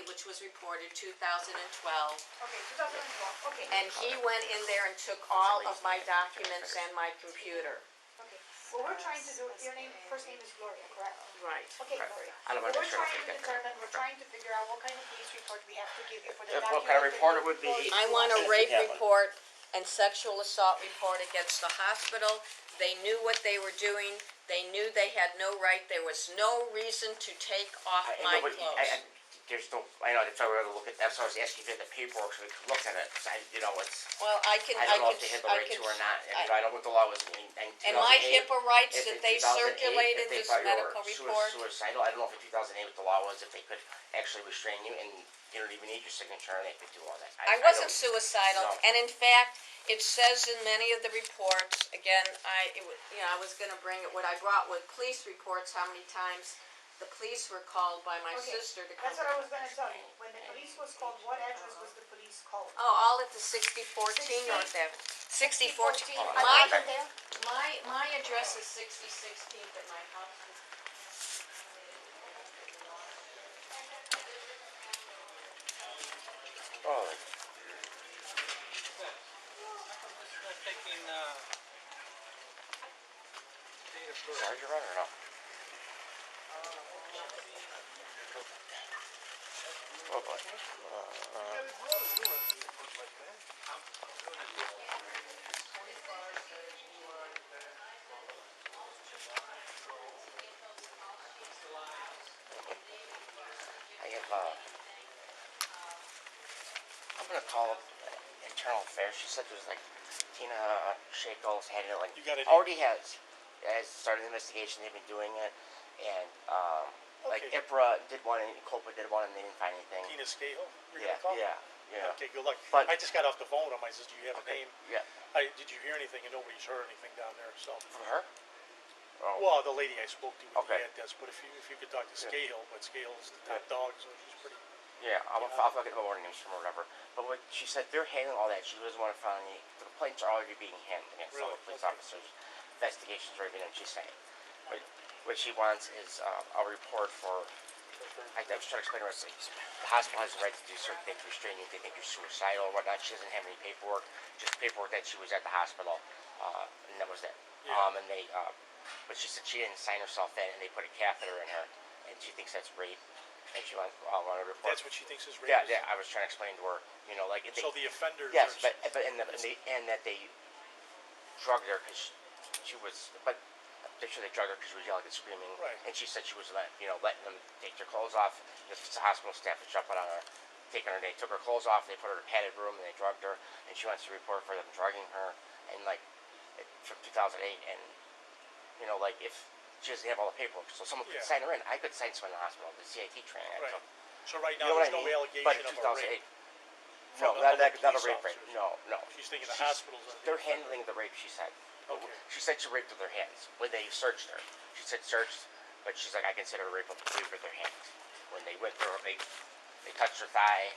which was reported 2012. Okay, 2012, okay. And he went in there and took all of my documents and my computer. Okay, what we're trying to do, your first name is Gloria, correct? Right. Okay, Right. Gloria. I don't What wanna we're make sure I trying to forget. determine, we're trying to figure out what kind of police report we have to give you for the What document. kind of report it would be? I want a rape Yeah. report and sexual assault report against the hospital. They knew what they were doing. They knew they had no right. There was no reason to take off I my know, but clothes. there's no, I know, that's why we're gonna look at, that's why I was asking if you had the paperwork so we could look at it, 'cause it's, Well, I can, I don't know if they had the right to or not, and I don't know what the law was in 2008. and my HIPAA rights If that in they 2008, circulated if they this thought you were medical report. suicidal, I don't know if in 2008 what the law was, if they could actually restrain you and you don't even need your signature and they could do all that. I wasn't suicidal, No. and in fact, it says in many of the reports, again, I was gonna bring it, what I brought with police reports, how many times the police were called by my Okay, sister to come. that's what I was gonna tell you. When the police was called, what address was the police called? Oh, all at the 6014 North Avenue. 6014. 6014. I My, wasn't there. my address is 6016 at my house. Oh, Taking, date of birth. Sergeant run or no? Oh boy. I have, I'm gonna call up internal affairs. She said there's like Tina Shakel's handling. You got it. Already has started the investigation. They've been doing it, and like Okay. IPRA did one and COPA did one, and they didn't find anything. Tina Scahill, you're Yeah, gonna call? yeah. Okay, good luck. But- I just got off the phone with him, I says, do you have a Okay, name? yeah. Did you hear anything? And nobody's heard anything down there, so. For her? Oh. Well, the lady I spoke to with Okay. the ad desk, but if you could talk to Yeah. Scahill, but Scahill's the top dog, so she's pretty. Yeah, I'll get the morning names from her or whatever. But what she said, they're handling all that. She doesn't want to file any. The complaints are already being handled against all Really? the police Okay. officers. Investigations are already done. She's saying, but what she wants is a report for. I was trying to explain to her. It's like, the hospital has the right to do certain things, restrain you if they think you're suicidal or whatnot. She doesn't have any paperwork, just paperwork that she was at the hospital, and that was it. Yeah. And they, but she said she didn't sign herself in, and they put a catheter in her, and she thinks that's rape. and she wanted to report. That's what she thinks is rape? Yeah, yeah. I was trying to explain to her, you know, like So the offenders yes, are... but and that they drugged her because she was, but they sure they drugged her because she was yelling and screaming, Right. and she said she was letting them take their clothes off. The hospital staff was jumping on her, taking her. They took her clothes off. They put her in a padded room and they drugged her. And she wants to report for them drugging her. And like from 2008, and you know, like if she doesn't have all the paperwork, so someone could sign her in. I could sign someone in the hospital, the CIT training. Right. So, So right you now, know there's what I no mean? allegation But in of a 2008, rape? no, from not the a police rape. officers? No. She's thinking the She's- hospitals are... They're handling the rape. She said. Okay. She said she raped with her hands when they searched her. She said searched, but she's like, I consider rape with their hands. When they went through her, they touched her thigh,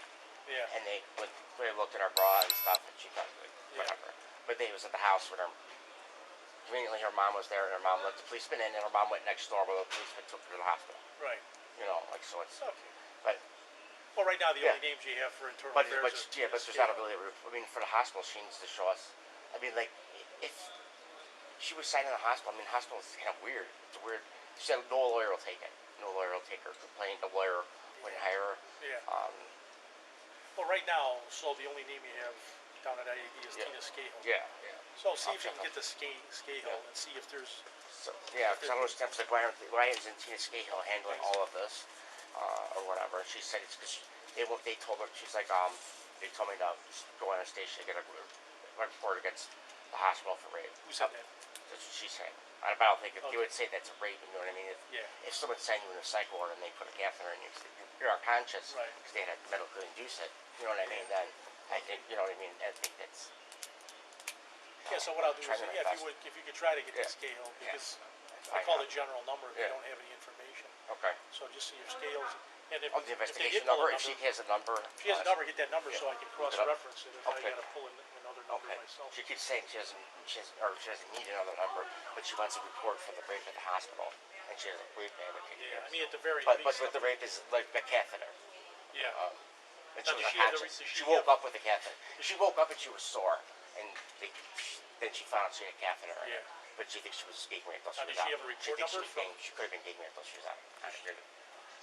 Yeah. and they looked at her bra and stuff, and she thought like, whatever. But they was at the house with her. Conveniently, her mom was there, and her mom let the policeman in, and her mom went next door, where the policeman took her to the hospital. Right. You know, like so it's. Okay. But Well, right now, the Yeah. only names you have for internal but affairs but are... yeah, but there's not a really. I mean, for the hospital, she needs to show us. I mean, like if she was signed in the hospital. I mean, hospital is kind of weird. It's weird. She said no lawyer will take it. No lawyer will take her complaint. The lawyer wouldn't hire her. Yeah. Um, Well, right now, so the only name you have down at IAD is Yeah. Tina Scahill. yeah. So see if you check can out. get the Scahill and see if there's... So yeah, because I know steps like why isn't Tina Scahill handling all of this, or whatever? She said it's because they told her she's like they told me to go on a station to get a report against the hospital for rape. Who said that? That's what she said. I don't think if you would say that's a rape, you know what I mean? Yeah. If someone's sending you in a psych ward and they put a catheter in you, you're unconscious Right. because they had to medically induce it. You know what I mean? Then I think you know what I mean. I think that's. Yeah, so what I'll do is, Trying to yeah, invest. if you could try to get Yeah. the Scahill, because I I call know. the general number if you Yeah. don't have any information. Okay. So just see if Scales, and if, Oh, the if they investigation did pull number. a If she has a number. if she has a number, get that number so I can Look it up. cross-reference it if I Okay. gotta pull in another number Okay. myself. She keeps saying she doesn't need another number, but she wants a report for the rape at the hospital, and she has a rape advocate. Yeah, I mean, at the very But least. the rape is like the catheter. Yeah, And Now, she was does she have the unconscious. does She she woke have- up with a catheter. She woke up and she was sore, and then she found out she had a catheter. in her. Yeah. But she thinks she was being raped while she Now, was does out. she have a report thinks number from- she could have been being raped while she was out.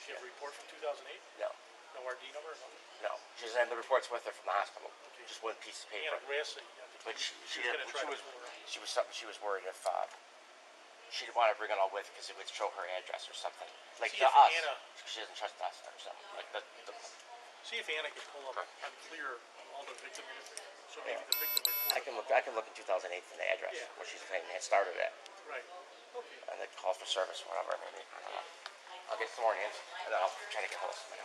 she have a report from 2008, No, no RD number, nothing. no. She's and the report's with her from the hospital. Okay. Just one piece of paper. Anna Grassi, I think But she she was gonna didn't. try She to was pull her up. she was worried if she didn't want to bring it all with because it would show her address or something. Like See to if us, Anna- she doesn't trust us or something. Like the See if Anna can pull up on clear all the victim, so maybe the victim report. I can look in 2008 for the address Yeah. where she's saying it started at. Right, okay. And then call for service or whatever, maybe. I don't know. I'll get some more names, and then I'll try to get hold of somebody.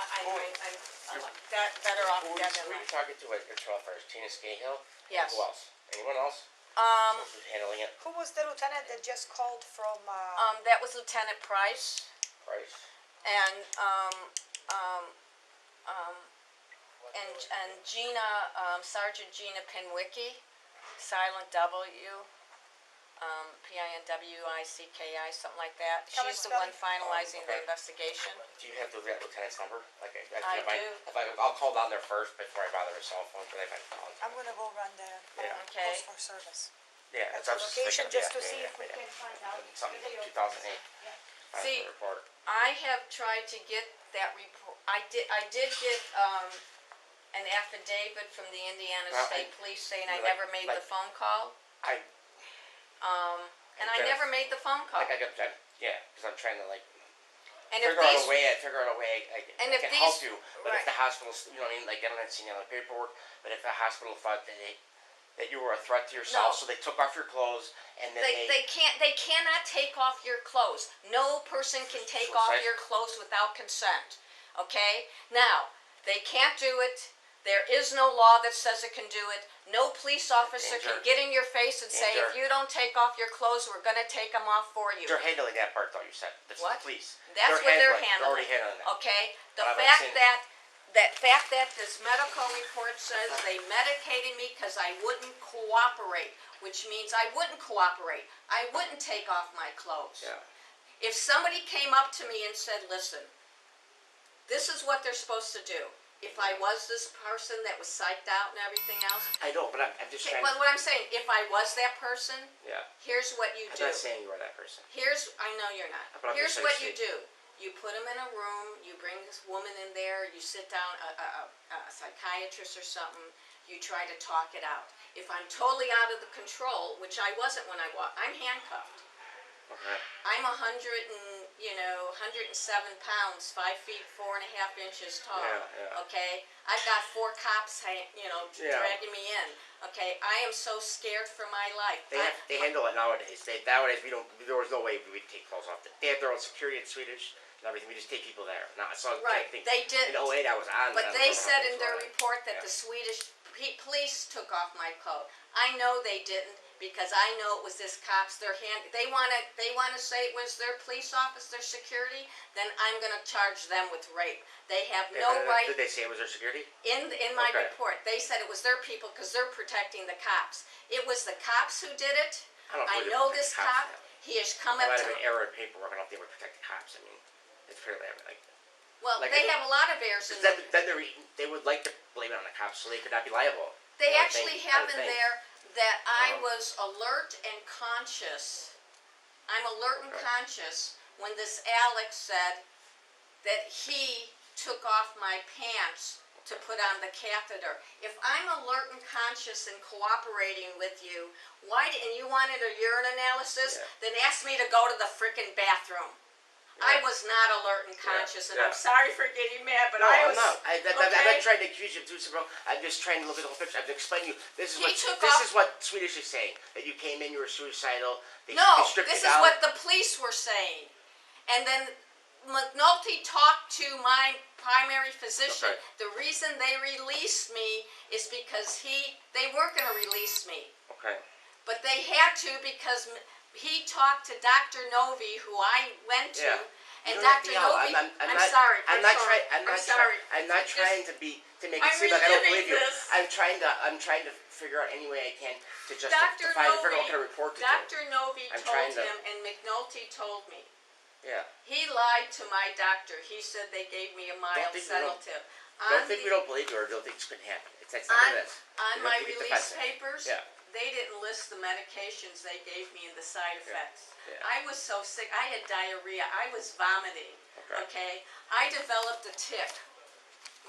I'm better off Who dead are than you that. talking to at Control First? Tina Scahill? Yes. Who else? Anyone else? Who's handling it? Who was the lieutenant that just called from, That was Lieutenant Price, Price? and, and Gina, Sergeant Gina Pinwicki, silent W, Pinwicki, something like that. Tell me She's the spell one it. finalizing the Okay. investigation. Do you have the lieutenant's number? Like, I do. I'll call down there first before I bother her cell phone, but I might call. I'm gonna go run the Yeah. Okay. post for service. Yeah, At that's the what I was just location, thinking. just to Yeah, see yeah, if we yeah. can find out. Something video. 2008. See, Report. I have tried to get that report. I did get an affidavit from the Indiana Well, State Police saying I like- never made the like- phone call. And I Okay. never made the phone call. Like I got that, yeah, because I'm trying to like And if figure out these, a way. I and if can these- help you, but right. if the hospital's, you know what I mean, like I don't have seen any other paperwork, but if the hospital thought that you were a threat to yourself, No. so they took off your clothes and then they cannot take off your clothes. No person can take So off say- your clothes without consent. Okay? Now, they can't do it. There is no law that says it can do it. No police officer Danger. can get in your face and say, Danger. if you don't take off your clothes, we're going to take them off for you. they're handling that part though. You said that's What? the police. That's what they're They're handling. already handling that. Okay? The But I've fact seen- that this medical report says they medicated me because I wouldn't cooperate, which means I wouldn't cooperate. I wouldn't take off my clothes. Yeah. If somebody came up to me and said, listen, this is what they're supposed to do. if I was this person that was psyched out and everything else. I know, but I'm just Okay, trying. well, what I'm saying, if I was that person, Yeah. here's what you I'm do. not saying you are that person. I know you're not. But I'm Here's just what saying- you do. You put them in a room, you bring this woman in there, you sit down, a psychiatrist or something, you try to talk it out. If I'm totally out of the control, which I wasn't when I walked, I'm handcuffed. Okay. I'm 107 pounds, 5 feet 4.5 inches tall. Yeah. Okay, I've got 4 cops, Yeah. dragging me in. Okay, I am so scared for my life. They handle it nowadays. Nowadays there was no way we would take clothes off. They have their own security in Swedish and everything. We just take people there. Now I saw. Right, I think they did. in 08 I was on. But I they don't know how said it in was their on. report that Yeah. the Swedish police took off my coat. I know they didn't because I know it was this cops. They want to say it was their police officer security. Then I'm going to charge them with rape. They have no right. Did they say it was their security? In my Okay. report, they said it was their people because they're protecting the cops. It was the cops who did it. I know this cop. He has come There up might have to. been error in paperwork. I don't know if they would protect the cops. I mean, it's fairly like. Well, like they it- have a lot of errors in Then, them. then they would like to blame it on the cops so they could not be liable. They I would actually think- I have would in think. there that I was alert and conscious. I'm alert and Okay. conscious when this Alex said that he took off my pants to put on the catheter. If I'm alert and conscious and cooperating with you, and you wanted a urine analysis, Yeah. then ask me to go to the frickin' bathroom. I Yeah. was not alert and conscious, and Yeah. I'm sorry for getting mad, but No, I I'm was. not. I'm okay? not trying to accuse you of doing something wrong. I'm just trying to look at the whole picture. I'm explaining you. This He took this off- is what Swedish is saying. That you came in, you were suicidal. They No, stripped this you is down. what the police were saying. And then McNulty talked to my primary physician. Okay. The reason they released me is because they weren't going to release me. Okay. But they had to because he talked to Dr. Novi, who I went to. Yeah. And You don't have to Dr. yell. Novi, I'm not, sorry. I'm not trying. I'm not Just- trying to make it I'm seem like I don't reliving believe you. this. I'm trying to figure out any way I can to Dr. justify the Novi, what kind of report to do. Dr. Novi I'm told trying to- him, and McNulty told me. Yeah. He lied to my doctor. He said they gave me a mild think we don't- sedative. Don't think we don't believe you or don't think this couldn't happen. That's not what it is. On You my don't think it's release defensive. papers, Yeah. they didn't list the medications they gave me and the side effects. Yeah. I was so sick. I had diarrhea. I was vomiting. Okay. Okay. I developed a tic.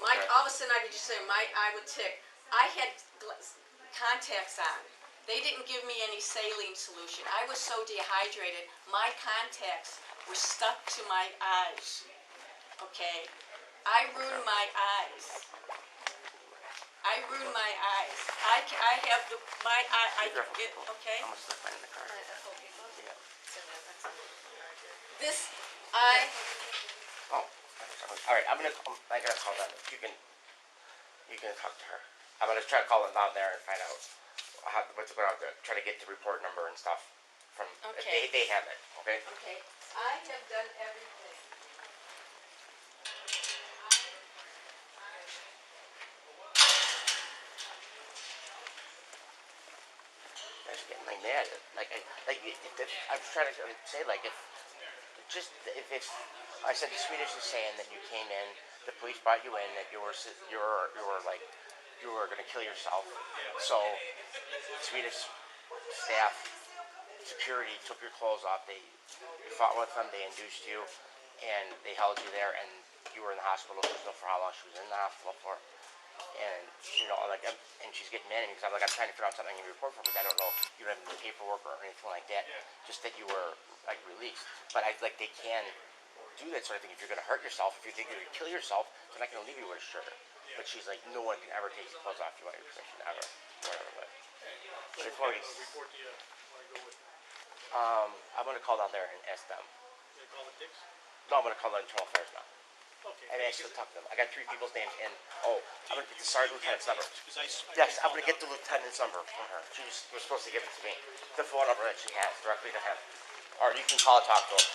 Okay. All of a sudden, I could just say my eye would tick. I had contacts on. They didn't give me any saline solution. I was so dehydrated. My contacts were stuck to my eyes. Okay. I ruined my eyes. I ruined my eyes. I have my eye. Be careful. Okay. I'm gonna slip mine in the car. Yeah. This I. Oh. All right. I gotta call them. You can talk to her. I'm gonna try to call them down there and find out what's going on. Try to get the report number and stuff from. Okay. They have it. Okay. Okay. I have done everything. I was getting like mad. I'm trying to say if I said the Swedish is saying that you came in, the police brought you in, that you were gonna kill yourself. So Swedish staff, security took your clothes off. You fought with them. They induced you, and they held you there. And you were in the hospital. She doesn't know for how long she was in the hospital for. And and she's getting mad at me because I'm trying to figure out something in your report for because I don't know, you don't have any paperwork or anything like that. Just that you were released. But they can do that sort of thing if you're gonna hurt yourself. If you think you're gonna kill yourself, they're not gonna leave you with a shirt. But she's like, no one can ever take your clothes off you without your permission ever. Whatever. But it's always. Report do you want to go with? I'm gonna call down there and ask them. You gonna call the Dicks? No, I'm gonna call the internal affairs now. Okay. And actually talk to them. I got 3 people's names and I'm gonna get the sergeant lieutenant's number. Because I Yes, I'm gonna get the lieutenant's number from her. She was supposed to give it to me. The phone number that she has directly to him. Or you can call and talk to him.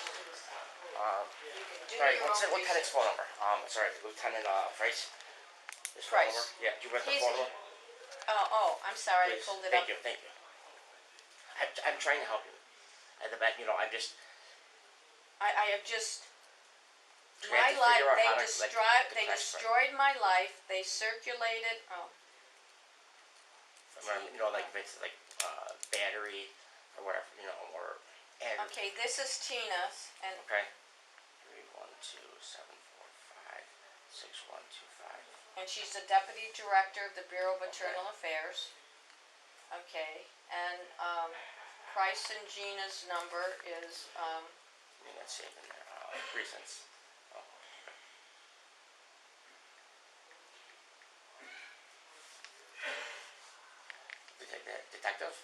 Sorry, what's the lieutenant's phone number? Sorry, Lieutenant Price. His phone Price. number? Yeah, do you want the He's- phone number? I'm sorry. Please. I pulled it up. Thank you. I'm trying to help you. At the back, I'm just. I have just We have My to life, figure out they how to, like, they detect stuff. destroyed my life, they circulated, oh, You know, like if it's like battery or whatever, you know, or and okay, this is Tina's, and okay. 312-745-6125. she's the deputy director of the Bureau of Internal Okay. Affairs. Okay, and Price and Gina's number is I mean, that's saved in there. Recents. Oh, detective.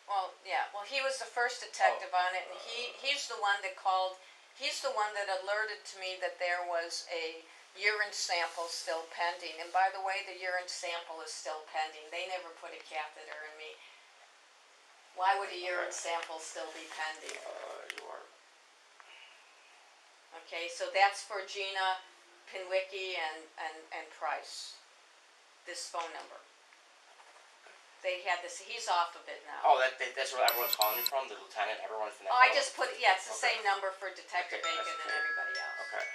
well, yeah, well, he was the first detective on it, and he's the one that called. He's the one that alerted to me that there was a urine sample still pending. And by the way, the urine sample is still pending. They never put a catheter in me. Why would a urine sample still be pending? You are. Okay, so that's for Gina, Pinwicki, and Price. This phone number. They had this. He's off of it now. Oh, that's where everyone's calling you from. The lieutenant. Everyone's from that. Oh, I phone? just put it. Yeah, it's the Okay. same number for Detective Okay, Bacon that's and good. everybody else. Okay.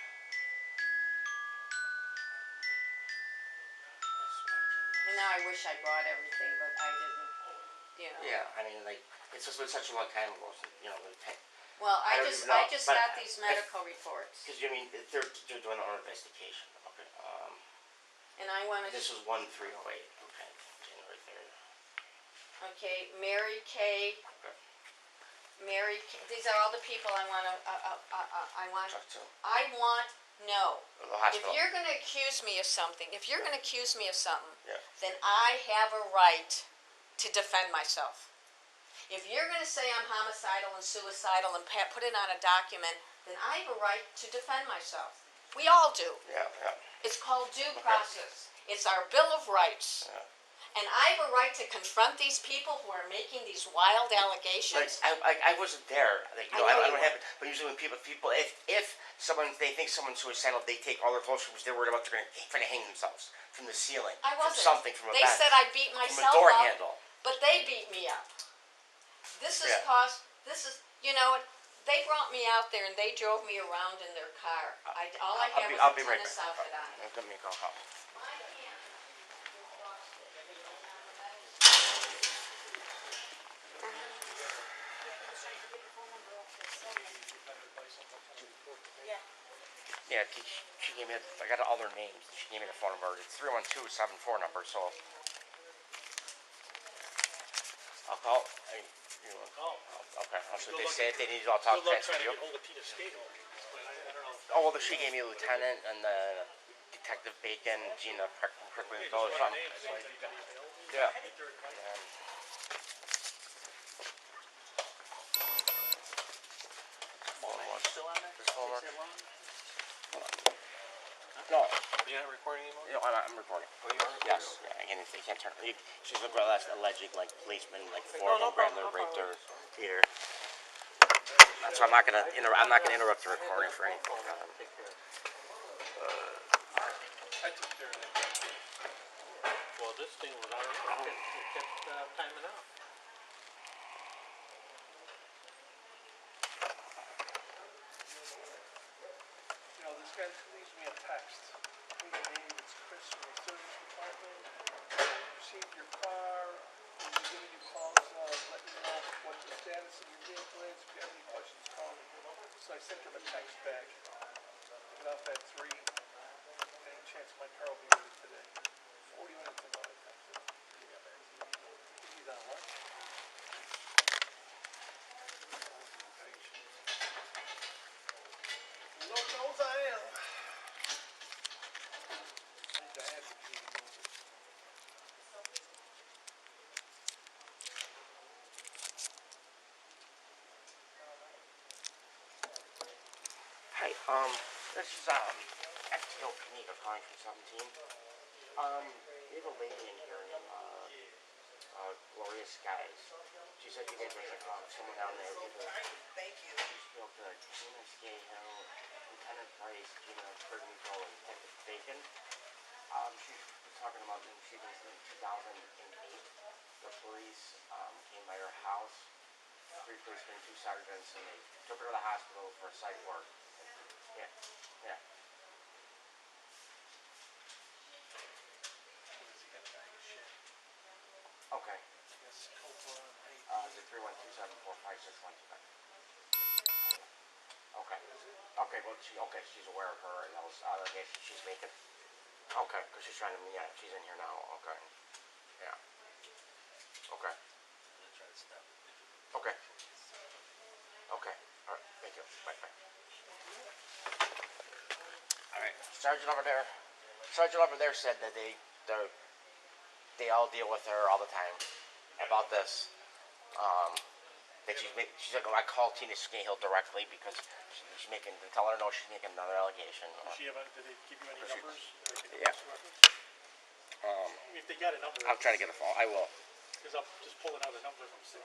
And now I wish I brought everything, but I didn't. You know. Yeah, I mean, like it's just been such a long time ago. So, you know, Well, I don't even know, I just but got these medical reports, because you mean they're doing their own investigation. Okay. and I want to. This was 1308. Okay. January 3rd. Okay, Mary Kay. Okay. These are all the people I want to. I want. Talk to I want no. the If hospital. you're going to accuse me of something, Yeah. then I have a right to defend myself. If you're going to say I'm homicidal and suicidal and put it on a document, then I have a right to defend myself. We all do. Yeah. Yeah. It's called due process. It's our Bill of Rights. Yeah. And I have a right to confront these people who are making these wild allegations. Like I wasn't there. Like, you know, I know I you don't have it. But usually when people, if someone they think someone's suicidal, they take all their clothes because they're worried about they're going to hang themselves from the ceiling, I from wasn't. something, from a They bench, said I beat from a myself door up, handle. but they beat me up. This is Yeah. you know, they brought me out there and they drove me around in their car. All I had I'll was be a right tennis back. outfit on. Let me go help. Yeah, she gave me. I got all their names. She gave me the phone number. It's 312-74 number. So I'll call. You want to Oh. Okay. So Good they luck. say if they need, I'll talk Good luck transfer trying to you. get hold of Tina Skatel. I don't know. Oh well, she gave me a lieutenant and Detective Bacon, Gina Prickly, Hey, or just something. name, so anybody available. Yeah. Get their advice. Still on there? This phone Is work? it long? No, You're not recording anymore? you know, I'm recording. Oh, you are? Yes. Yeah. Again, you can't turn. She's a girl that's alleging like policemen, like Okay. four No, of them, no problem, raped no her, beat her. That's why I'm not gonna interrupt the recording for anything. Take care. I took care of that. Well, this thing was, I don't know, it kept timing out. You know, this guy leaves me a text. Hey, Dave, it's Chris from the service department. Received your car. We'll be giving you calls, letting you know what the status of your vehicle is. If you have any questions, call me. So I sent him a text back. Get off at 3. Any chance my car will be ready today? 40 minutes ago, I texted him. He's on lunch. Lord knows I am. Hi, this is FTO Kanika calling from 17. We have a lady in here named Gloria Skies. She said you guys were someone down there. Thank you. She spoke to Gina Scahill, Lieutenant Price, Gina Prickly, and Detective Bacon. She was talking about when she was in 2008. The police came by her house, 3 policemen, 2 sergeants, and they took her to the hospital for a psych ward. Yeah, yeah. July 6th. Okay. Okay, well, she's aware of her and those allegations she's making. Okay, because she's trying to, yeah, she's in here now. Okay. Yeah. Okay. Okay. Okay. All right. Thank you. Bye. Bye. All right. Sergeant over there said that they all deal with her all the time about this. That she's like, oh, I called Tina Scahill directly because she's making, to tell her no, she's making another allegation. Did they give you any numbers? Yeah. If they got a number. I'm trying to get a phone. I will. Because I'm just pulling out a number from 60.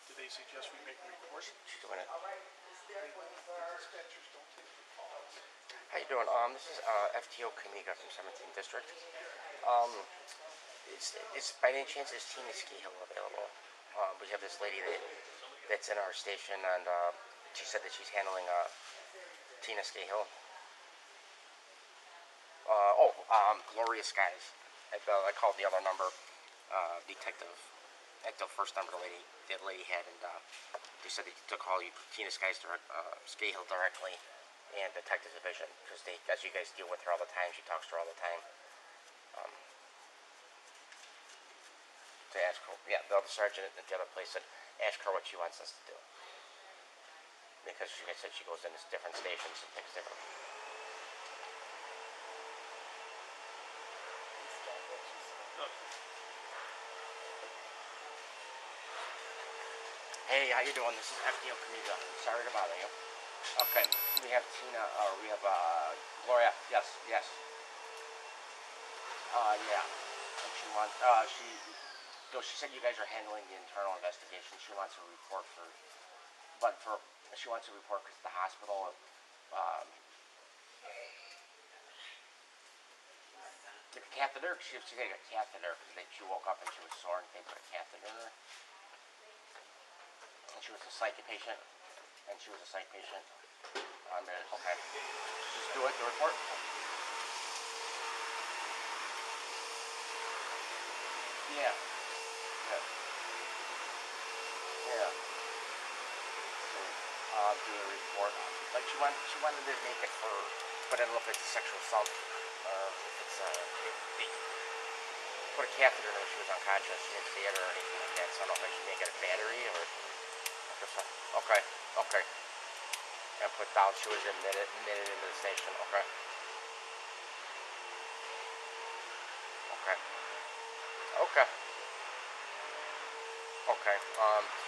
Did they suggest we make a report? She's doing it. Dispatchers don't take the calls. How you doing? This is FTO Kamiga from 17th District. It's by any chance is Tina Scahill available? We have this lady that's in our station, and she said that she's handling Tina Scahill. Gloria Skies. I called the other number, detective. At the first number the lady had, and they said to call you Tina Skies Scahill directly, and Detective Division, because as you guys deal with her all the time, she talks to her all the time. To ask her, yeah, the other sergeant at the other place said, ask her what she wants us to do, because she said she goes into different stations and things different. Hey, how you doing? This is FDO Kamiga. Sorry to bother you. Okay, we have Tina, we have Gloria. Yes. Yeah. And she wants, she said you guys are handling the internal investigation. She wants a report she wants a report because the hospital, the catheter, she had a catheter because she woke up and she was sore and they put a catheter in her. And she was a psych patient. Okay. Just do it, the report. Yeah. Do a report. Like she wanted to make it for, but I don't know if it's sexual assault or if it's they put a catheter in her when she was unconscious. She didn't see it or anything like that. So I don't know if I should make it a battery or just okay. And put down she was admitted into the station. Okay.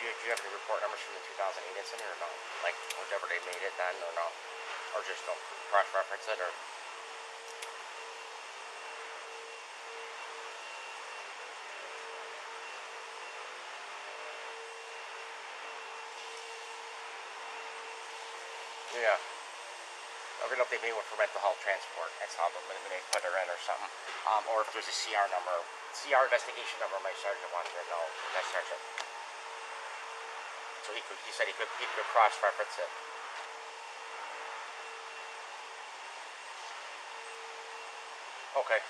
Do you have any report numbers from the 2008 incident or no? Like, whatever they made it then or no? Or just don't cross-reference it or? Yeah. I don't know if they made one for mental health transport. That's how when they put her in or something. Or if there's a CR number. CR investigation number my sergeant wanted to know. That sergeant. So he said he could cross-reference it. Okay.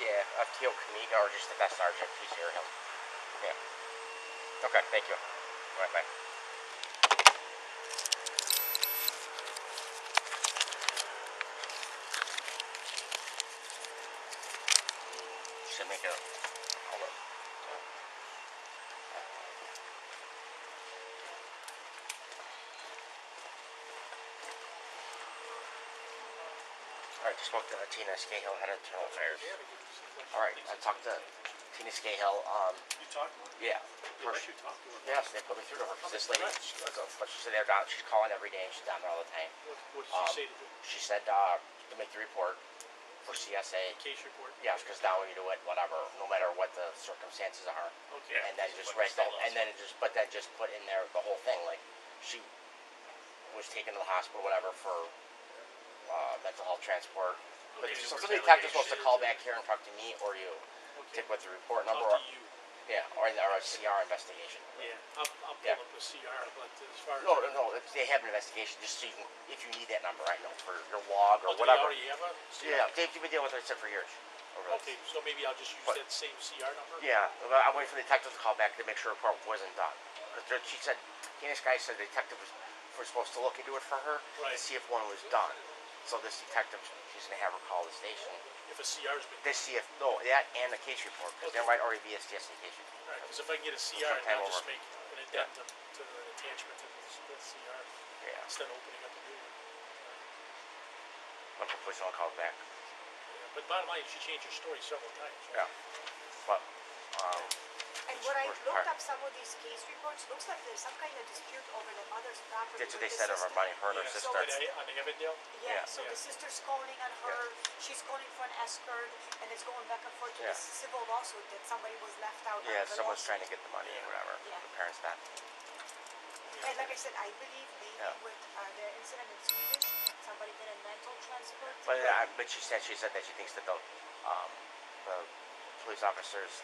Yeah, FTO Kamiga or just the best sergeant. Please hear him. Yeah. Okay, thank you. All right, bye. Should make it. Hold on. Alright, just spoke to Tina Scahill, head of internal affairs. Alright, I talked to Tina Scahill. You talked to her? Yeah. You talked to her? Yes, they put me through to her. This lady, but she said they're down. She's calling every day. She's down there all the time. What did she say to do? She said to make the report for CSA. Case report? Yes, because now we do it, whatever, no matter what the circumstances are. Okay. And then just write just put in there the whole thing, like she was taken to the hospital, whatever, for mental health transport. But Okay, so there somebody was detective's supposed to call allegations back here and talk to me or you. Okay. With the report number. Talk to you. Yeah, or a CR investigation. Yeah, I'll pull Yeah. up a CR, but as far as. No, if they have an investigation, just so you can, if you need that number, I know, for your log or Oh, do they whatever. already have a CR? Yeah, they've been dealing with it for years. Over Okay, so maybe I'll just use What? that same CR number? Yeah, well, I'm waiting for the detective to call back to make sure the report wasn't done. Because she said, Candace guy said the detective was supposed to look into it for her to Right. see if one was done. So this detective, she's gonna have her call the station If a CR's been. to see if that and the case report, because there might already be a case report. Right, because if I can get a CR, and Sometime I'll just over. make an addendum to the attachment to the CR Yeah, instead of opening up a new one. but hopefully someone calls back. Yeah, but bottom line, she changed her story several times. Yeah, but And when I looked up some of these case reports, looks like there's some kind of dispute over the mother's property. that's what with they the said of her sister. money, her and her Yeah, sister. so on Avondale? Yeah, Yeah. so Yeah. the sister's calling on her, she's calling for an escort, and it's going back and forth to Yeah. this civil lawsuit that somebody was left out. Yeah, of the someone's lawsuit. trying to get the money or whatever. Yeah. The parents not. And like I said, I believe maybe Yeah. with the incident in Swedish, somebody did a mental transport. But she said that she thinks that the police officers,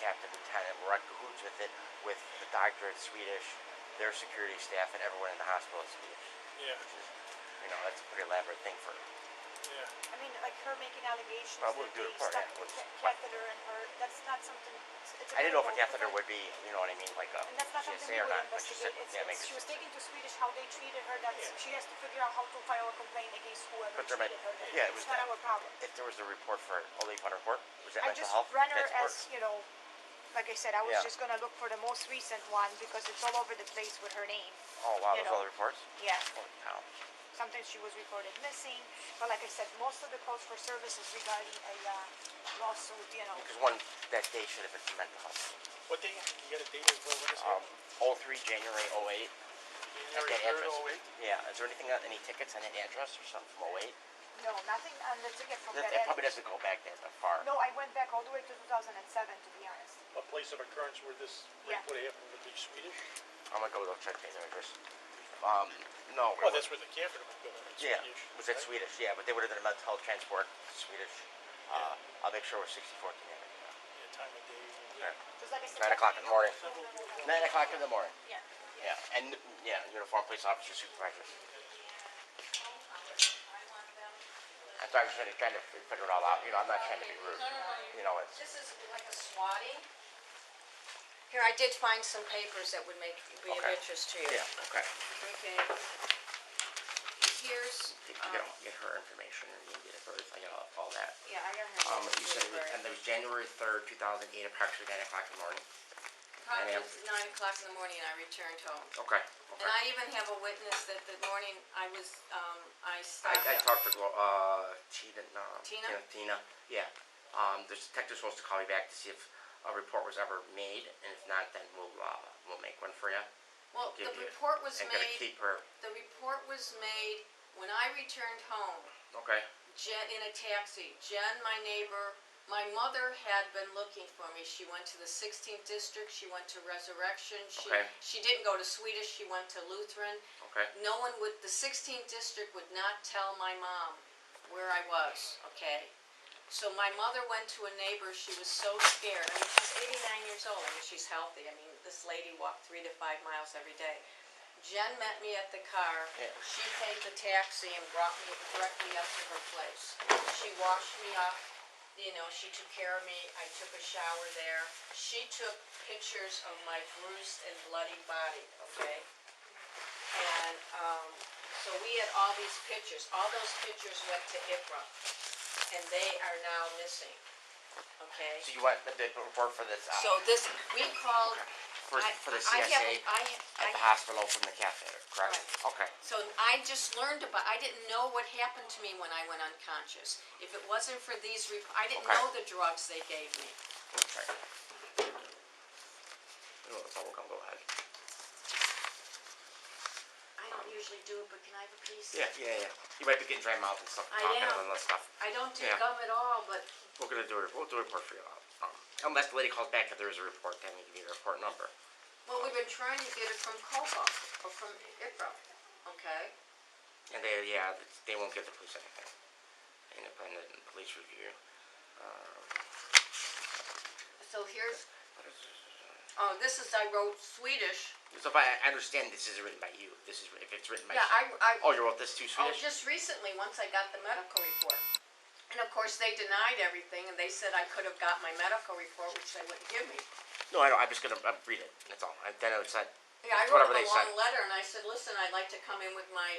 captain, lieutenant, were in cahoots with it, with the doctor at Swedish, their security staff, and everyone in the hospital is Swedish. Yeah, Which is, that's a pretty elaborate thing for. yeah. I mean, like her making allegations Well, that we'll do they it for stuck that. We'll just- catheter in her, that's not something, it's a I didn't know if a medical catheter profession. would be, you know what I mean, like a And that's not something CSA we or would not. But she said, investigate, makes she was sense. taken to Swedish, how they treated her, that's, she has to figure out how to file a complaint against whoever But there might, treated her. yeah, it was It's not our problem. If there was a report for only upon report, was that I mental just health? ran her That's as, like I said, I was Yeah. just gonna look for the most recent one because it's all over the place with her name. Oh wow, you those know. other reports. Yeah, Holy cow. sometimes she was reported missing, but like I said, most of the calls for service is regarding a lawsuit, Because one that day should have been for mental health. What day? You got a date of when is it? 03 January 08. January that 3rd, address. 08? Yeah. Is there anything any tickets on that address or something from 08? No, nothing on the ticket from that It probably address. doesn't go back that far. No, I went back all the way to 2007, to be honest. A place of occurrence where this, Yeah. what happened with the Swedish? I'm gonna go check the address. No. Well, that's where the catheter would go in, Yeah. Swedish. Was that right? Swedish? Yeah, but they would have done a mental health transport Swedish. I'll make sure we're 6014. Yeah, time of day. Yeah. Just like I said. 9 o'clock in the morning. Several people. 9 o'clock in the morning. Yeah. Yeah, and uniformed police officer supervisors. I'm trying to figure it all out. I'm not trying to be rude. It's This is like a swatting. Here, I did find some papers that would be of Okay. interest to you. yeah. Okay. Okay. Here's, Get her information and you get hers. I got all that. yeah, I got her. You said it was January 3rd, 2008, approximately 9 o'clock in the morning. Probably 9 a.m. 9 o'clock in the morning and I returned home. Okay. And I even have a witness that the morning I was, I stopped. I talked to Tina. No, Tina? Tina. Yeah. The detective's supposed to call me back to see if a report was ever made, and if not, then we'll make one for you. Well, the give you- report was And gonna made, keep her. the report was made when I returned home. Okay. Jen, in a taxi. Jen, my neighbor, my mother had been looking for me. She went to the 16th district. She went to Resurrection. Okay. She didn't go to Swedish. She went to Lutheran. Okay. No one would, the 16th district would not tell my mom where I was, okay? So my mother went to a neighbor. She was so scared. I mean, she's 89 years old. I mean, she's healthy. I mean, this lady walked 3 to 5 miles every day. Jen met me at the car. Yeah. She paid the taxi and brought me directly up to her place. She washed me up. She took care of me. I took a shower there. She took pictures of my bruised and bloody body, okay? And so we had all these pictures. All those pictures went to IPRA, and they are now missing, okay? So you want the report for this? So this, we called. For the I CSA haven't- at the hospital from the catheter, correct? Right. Okay. So I just learned about, I didn't know what happened to me when I went unconscious. If it wasn't for these, I didn't Okay. know the drugs they gave me. Okay. That's all we're gonna go ahead. I don't usually do it, but can I have a piece? Yeah. You might be getting dry mouth and stuff, I talking am. and all that stuff. I don't do Yeah. gum at all, but We'll do a report for you. Unless the lady calls back if there is a report, then we give you the report number. well, we've been trying to get it from COPA or from IPRA, okay? And they won't give the police anything. Independent police review. So here's, What is this? Oh, this is, I wrote Swedish. So if I understand this is written by you. This is if it's written by. Yeah, Oh, you wrote this too, oh, Swedish. just recently, once I got the medical report. And of course, they denied everything, and they said I could have got my medical report, which they wouldn't give me. No, I know. I'm just gonna read it. That's all. Then it's like Yeah, I wrote whatever them they a long said. letter, and I said, listen, I'd like to come in with my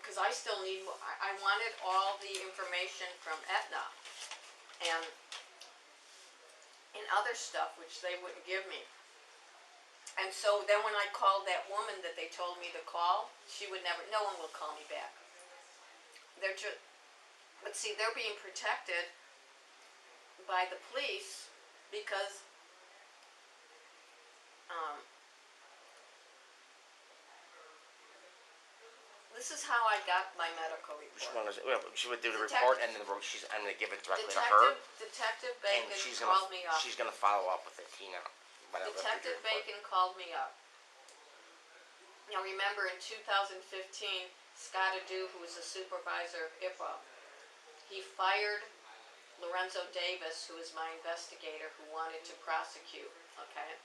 because I still need, I wanted all the information from Aetna and other stuff, which they wouldn't give me. And so then when I called that woman that they told me to call, she would never, no one will call me back. They're just, but see, they're being protected by the police because this is how I got my medical Which report. one was it? Well, she would do the Detective- report, and then I'm gonna give it directly to her, Detective and Bacon she's called me up. gonna follow up with it, Tina. Whatever. Detective Bacon called me up. Now remember, in 2015, Scott Adu, who was the supervisor of IPA, he fired Lorenzo Davis, who was my investigator, who wanted to prosecute, okay?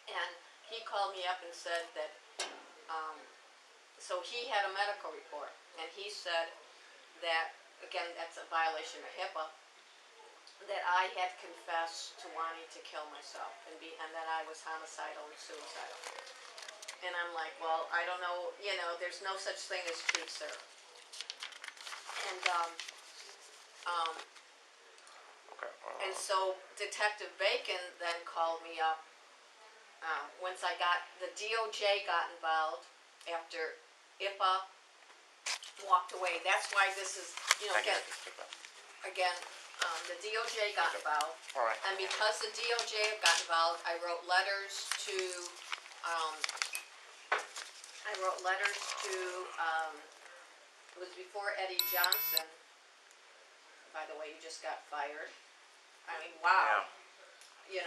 And he called me up and said that, so he had a medical report, and he said that, again, that's a violation of HIPAA, that I had confessed to wanting to kill myself and that I was homicidal and suicidal. And I'm like, well, I don't know, there's no such thing as truth, sir. And Okay. so Detective Bacon then called me up. Once I got, the DOJ got involved after IPA walked away. That's why this is, I get again, the DOJ got involved. All right. And because the DOJ got involved, I wrote letters to, it was before Eddie Johnson. By the way, you just got fired. I mean, wow. Yeah.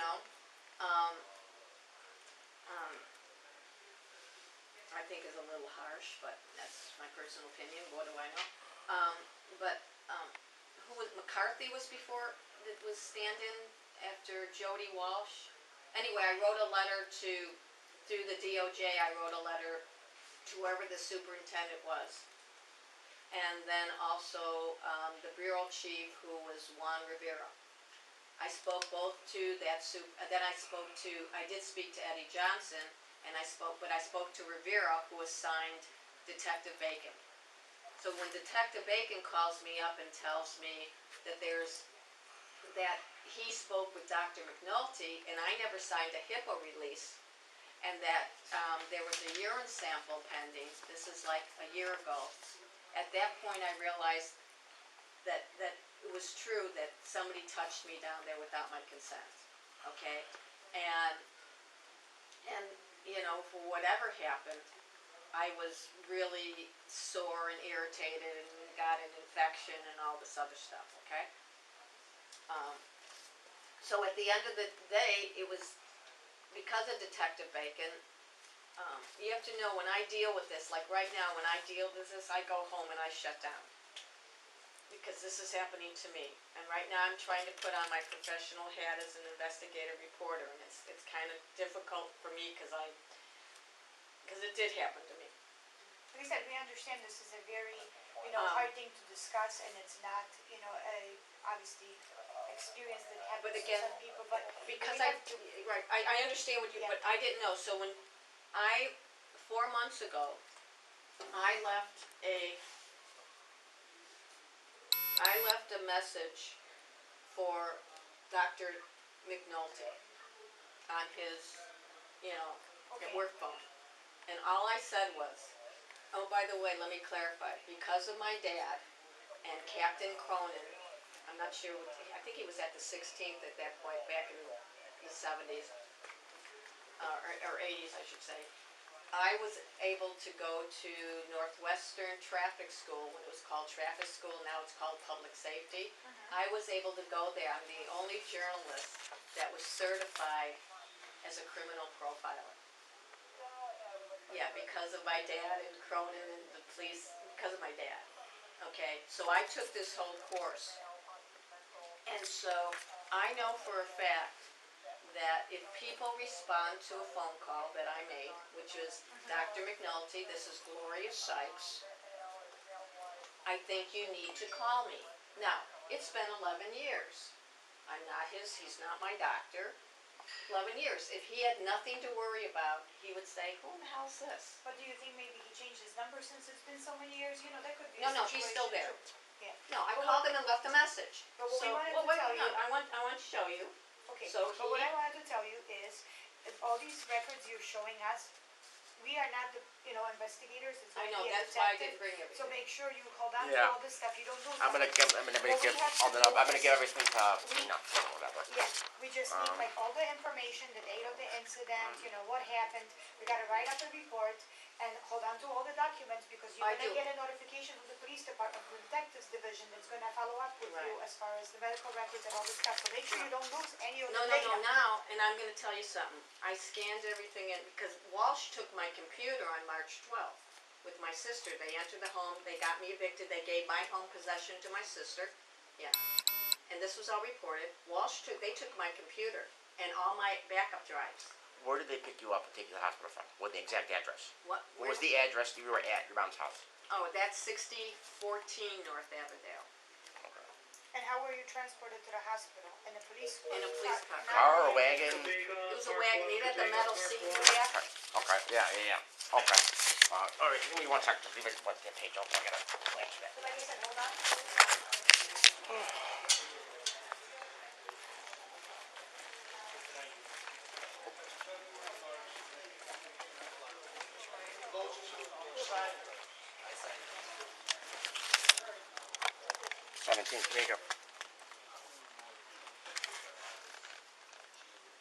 I think is a little harsh, but that's my personal opinion. What do I know? Who was McCarthy was before that was stand-in after Jody Walsh. Anyway, I wrote a letter through the DOJ. I wrote a letter to whoever the superintendent was, and then also the bureau chief, who was Juan Rivera. I spoke both to that then I did speak to Eddie Johnson, and I spoke to Rivera, who assigned Detective Bacon. So when Detective Bacon calls me up and tells me that he spoke with Dr. McNulty, and I never signed a HIPAA release, and that there was a urine sample pending, this is like a year ago. At that point I realized that it was true that somebody touched me down there without my consent, okay? And for whatever happened, I was really sore and irritated and got an infection and all this other stuff, okay? So at the end of the day, it was because of Detective Bacon. You have to know, when I deal with this, like right now, when I deal with this, I go home and I shut down. Because this is happening to me. And right now I'm trying to put on my professional hat as an investigative reporter, and it's kind of difficult for me because it did happen to me. Like I said, we understand this is a very, hard thing to discuss, and it's not, obviously experience that happens But again, to some people, but because we I have to, understand what you, Yeah. but I didn't know. So when 4 months ago, I left a message for Dr. McNulty on his, Okay. work phone. And all I said was, oh, by the way, let me clarify, because of my dad and Captain Cronin, I'm not sure, I think he was at the 16th at that point, back in the 70s, or 80s, I should say. I was able to go to Northwestern Traffic School when it was called Traffic School, now it's called Public Safety. I was able to go there. I'm the only journalist that was certified as a criminal profiler. Yeah, because of my dad and Cronin and the police, because of my dad. Okay, so I took this whole course. And so I know for a fact that if people respond to a phone call that I made, which is Dr. McNulty, this is Gloria Sykes, I think you need to call me. Now, it's been 11 years. I'm not he's not my doctor. 11 years. If he had nothing to worry about, he would say, who the hell's this? But do you think maybe he changed his number since it's been so many years? You know, that could be No, a no, he's still situation there. too. Yeah. No, I called him and left a message. But what we wanted to wait, tell no, you- I want to show you. Okay, So but what he- I wanted to tell you is, if all these records you're showing us, we are not the, investigators, it's I gonna know, be a that's why I detective. didn't bring everything. So make sure you hold on to Yeah. all this stuff, you don't lose I'm gonna everything. give What we give have to all the do I'm gonna is- give everything to Tina or whatever. Yeah, we just need like all the information, the date of the incident, what happened, we gotta write up a report and hold on to all the documents because you're I gonna do. get a notification from the police department, from the detectives division that's gonna follow up with you Right. as far as the medical records and all this stuff, so make sure you don't lose any of No, the no, data. no, now, and I'm gonna tell you something. I scanned everything in, because Walsh took my computer on March 12th with my sister. They entered the home, they got me evicted, they gave my home possession to my sister. Yeah. And this was all reported. They took my computer and all my backup drives. Where did they pick you up and take you to the hospital from? What the exact address? What What was the address that you were at your mom's house? Oh, that's 6014 North Avondale. And how were you transported to the hospital? In a police? In a police car. Car or wagon? It was a wagon, it had the metal seat in the back. Okay. Yeah. Okay. All right. Give me 1 second. Leave it. One page open. I gotta answer that. So like I said, hold on. Those two sign. 17. There you go.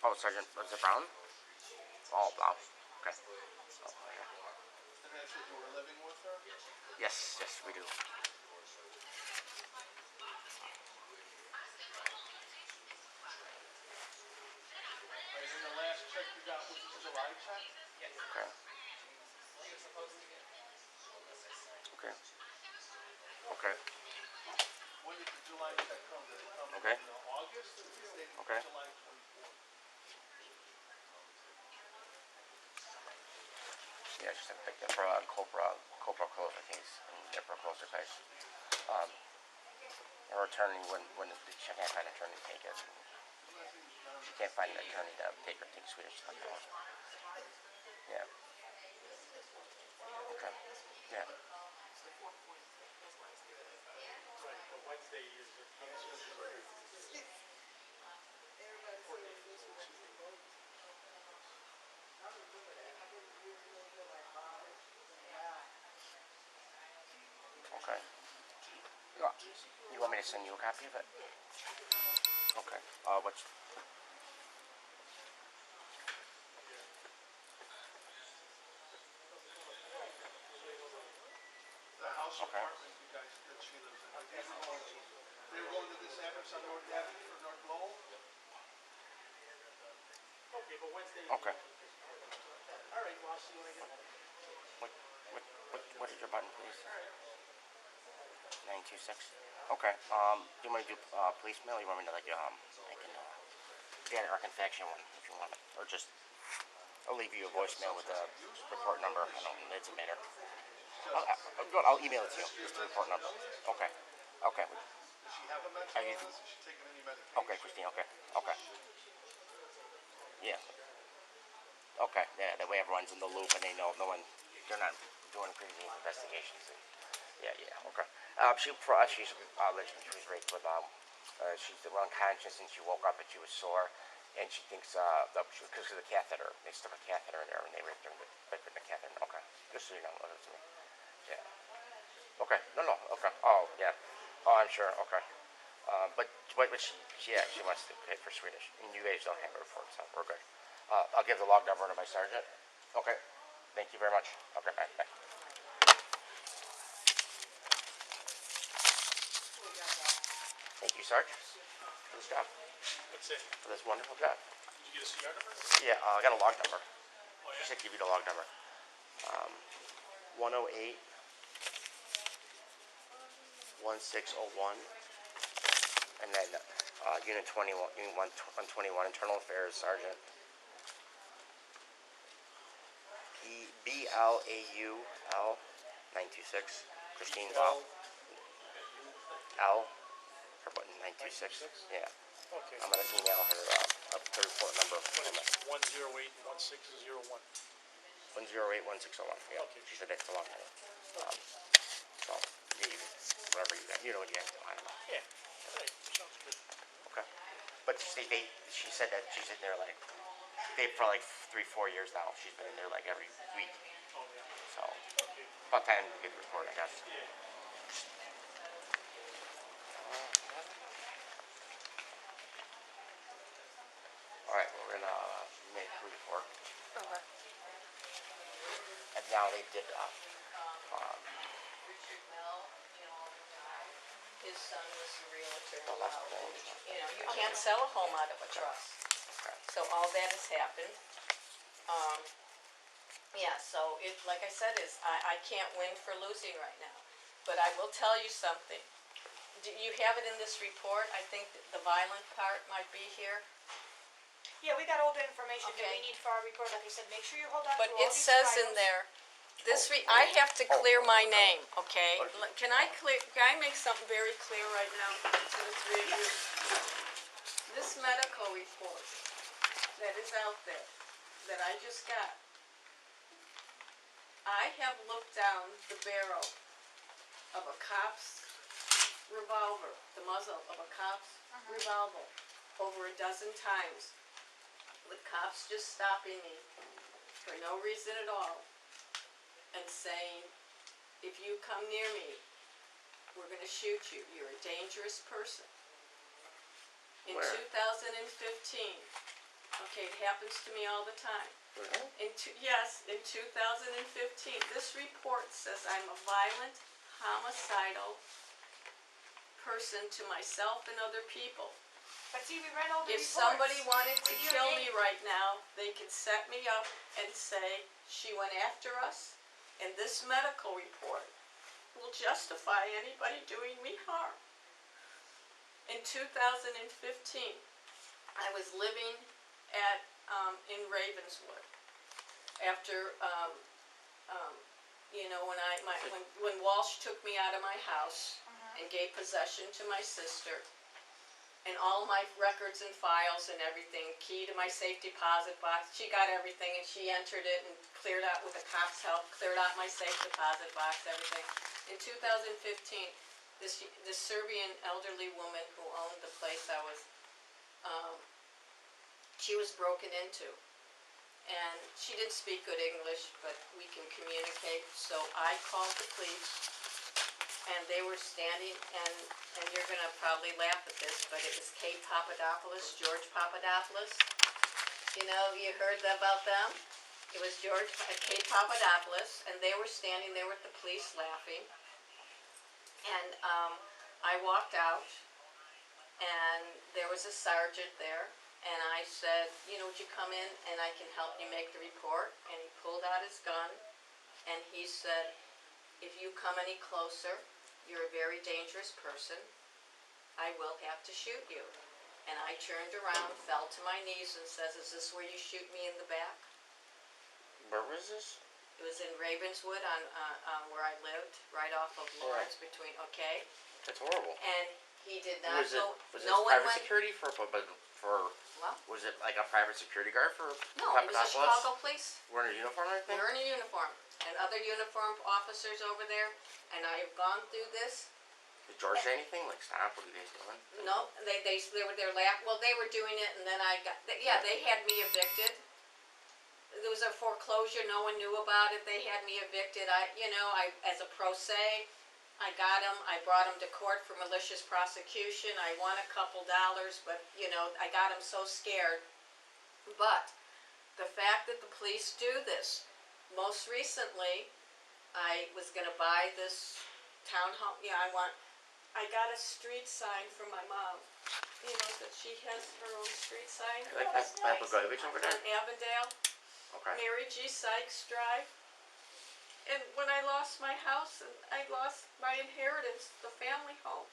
Oh, Sergeant, was it Brown? Oh, Brown. Okay. Oh, yeah. And that's what you were living with her? Yes, we do. And then the last check you got was the July check? Okay. Okay. Okay. When did the July check come? Did it come Okay. in August or did it stay Okay. July 24th? Yeah, just have to pick that for Cobra Close, I think, and for closer place. Or attorney when the check can't find an attorney to take it. You can't find an attorney to take Swedish stuff. Yeah. Okay. Yeah. Right, but Wednesday is a Okay. You want me to send you a copy of it? Okay. What's The house Okay. apartment you guys, that she lives in, they were going to this address on North Avenue or North Lowell? okay, but Wednesday. okay? All right, well, I'll see you when I get home. What is your button, please? 926. Okay. Do you want me to do police mail? Or you want me to I can fax you one if you want it, or just I'll leave you a voicemail with the report number. I don't. It doesn't matter. I'll email it to you. Just the report number. Okay. Okay. Does she have a mental Are you- illness? Is she taking any medication? Okay, Christine. Okay. Okay. Yeah. Okay. Yeah. That way everyone's in the loop and they know they're not doing crazy investigations. Yeah. Okay. She was raped with she's unconscious and she woke up and she was sore, and she thinks because of the catheter, they stuck a catheter in there and they raped her with the catheter. Okay. Just so you know, that's me. Yeah. Okay. No. Okay. Oh yeah. Oh, I'm sure. Okay. But she wants to pay for Swedish, and you guys don't have a report, so we're good. I'll give the log number to my sergeant. Okay. Thank you very much. Okay. Bye. Thank you, Sarge, for this job, That's it. for this wonderful job. Did you get a CR number? Yeah, I got a log number. Oh, I yeah? should give you the log number. 108 1601, and then Unit 21, Unit 121, Internal Affairs Sergeant. BLAUL 926. Christine Val. L. Her button 926. 926? Yeah. Okay. I'm gonna email her the report number. What is it? 1081601. 1081601. Yeah. Okay. She said that's the long one. So whatever you got, you know what you have to. I don't know. Yeah. All right. Sounds good. Okay. But she said that she's in there like for like 3-4 years now. She's been in there like every week. Oh, yeah. So Okay. about time to get the report, I guess. All right, we're gonna make a report. Okay. And now they did. His son was a realtor. The last one. You know, you can't sell a home out of a trust. Okay. So all that has happened. Yeah, so it, like I said, I can't win for losing right now. But I will tell you something. Do you have it in this report? I think the violent part might be here. Yeah, we got all the information that Okay. we need for our report, like I said, make sure you hold on to But all it these says in files. there, I have to clear my name, okay? Can I make something very clear right now to the three of you? This medical report that is out there, that I just got, I have looked down the barrel of a cop's revolver, the muzzle of a cop's revolver, over a dozen times, with cops just stopping me for no reason at all and saying, if you come near me, we're going to shoot you. You're a dangerous person. In Where? 2015, okay, it happens to me all the time. Really? Yes, in 2015, this report says I'm a violent, homicidal person to myself and other people. But see, we ran all the If reports. somebody wanted to with your kill me name. right now, they could set me up and say, she went after us, and this medical report will justify anybody doing me harm. In 2015, I was living in Ravenswood. After, you know, when Walsh took me out of my house and gave possession to my sister, and all my records and files and everything, key to my safe deposit box. She got everything and she entered it and cleared out with the cop's help, cleared out my safe deposit box, everything. In 2015, this Serbian elderly woman who owned the place she was broken into. And she didn't speak good English, but we can communicate. So I called the police, and they were standing, and you're going to probably laugh at this, but it was Kate Papadopoulos, George Papadopoulos. You know, you heard about them? It was Kate Papadopoulos, and they were standing there with the police laughing. And I walked out, and there was a sergeant there, and I said, you know, would you come in and I can help you make the report? And he pulled out his gun, and he said, if you come any closer, you're a very dangerous person. I will have to shoot you. And I turned around, fell to my knees, and says, is this where you shoot me in the back? Where was this? It was in Ravenswood on where I lived, right off of Lawrence between, okay? That's horrible. And he did not go. Was it No one private went. security for What? was it like a private security guard for No, it was a Papadopoulos? Chicago police. Wearing a uniform or anything? We're in a uniform, and other uniformed officers over there, and I have gone through this. Did George say anything? Like, stop, what are you guys doing? No, they were there well, they were doing it, and then they had me evicted. There was a foreclosure, no one knew about it, they had me evicted. As a pro se, I got them, I brought them to court for malicious prosecution, I won a couple dollars, but, I got them so scared. But, the fact that the police do this, most recently, I was gonna buy this townhome, I got a street sign from my mom, that she has her own street sign. You like that type of garbage over there? On Avondale, Okay. Mary G. Sykes Drive. And when I lost my house and I lost my inheritance, the family home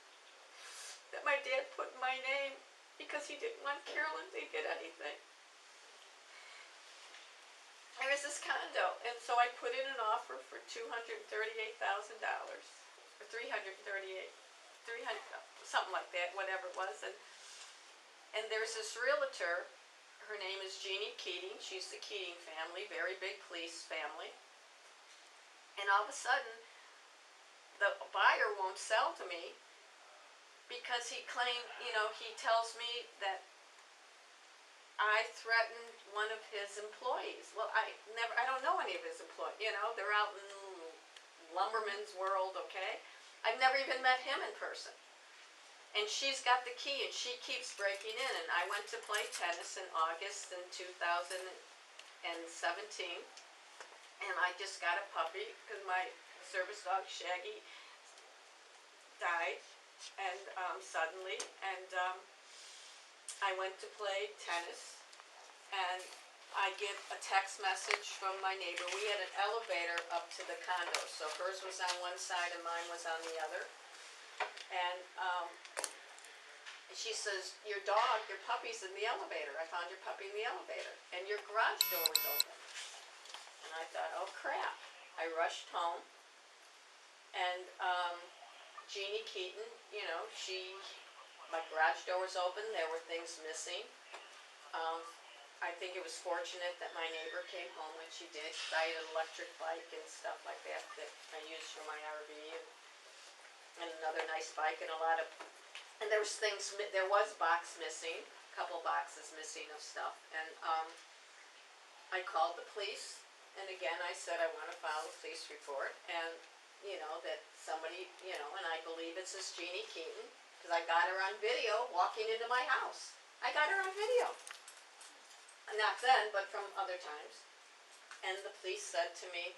that my dad put in my name, because he didn't want Carolyn to get anything. There was this condo, and so I put in an offer for $238,000, or 338, 300, something like that, whatever it was, and there's this realtor, her name is Jeannie Keating, she's the Keating family, very big police family, and all of a sudden, the buyer won't sell to me because he claimed, he tells me that I threatened one of his employees. Well, I don't know any of his employees, they're out in lumberman's world, okay? I've never even met him in person. And she's got the key and she keeps breaking in, and I went to play tennis in August in 2017, and I just got a puppy because my service dog Shaggy died, and suddenly, and I went to play tennis, and I get a text message from my neighbor. We had an elevator up to the condo, so hers was on one side and mine was on the other. And she says, your puppy's in the elevator. I found your puppy in the elevator, and your garage door was open. And I thought, oh crap. I rushed home, and Jeannie Keaton, my garage door was open, there were things missing. I think it was fortunate that my neighbor came home when she did, because I had an electric bike and stuff like that I used for my RV, and another nice bike, and there was box missing, a couple boxes missing of stuff, and I called the police, and again I said I want to file a police report, and that somebody, and I believe it's this Jeannie Keaton, because I got her on video walking into my house. I got her on video. Not then, but from other times. And the police said to me,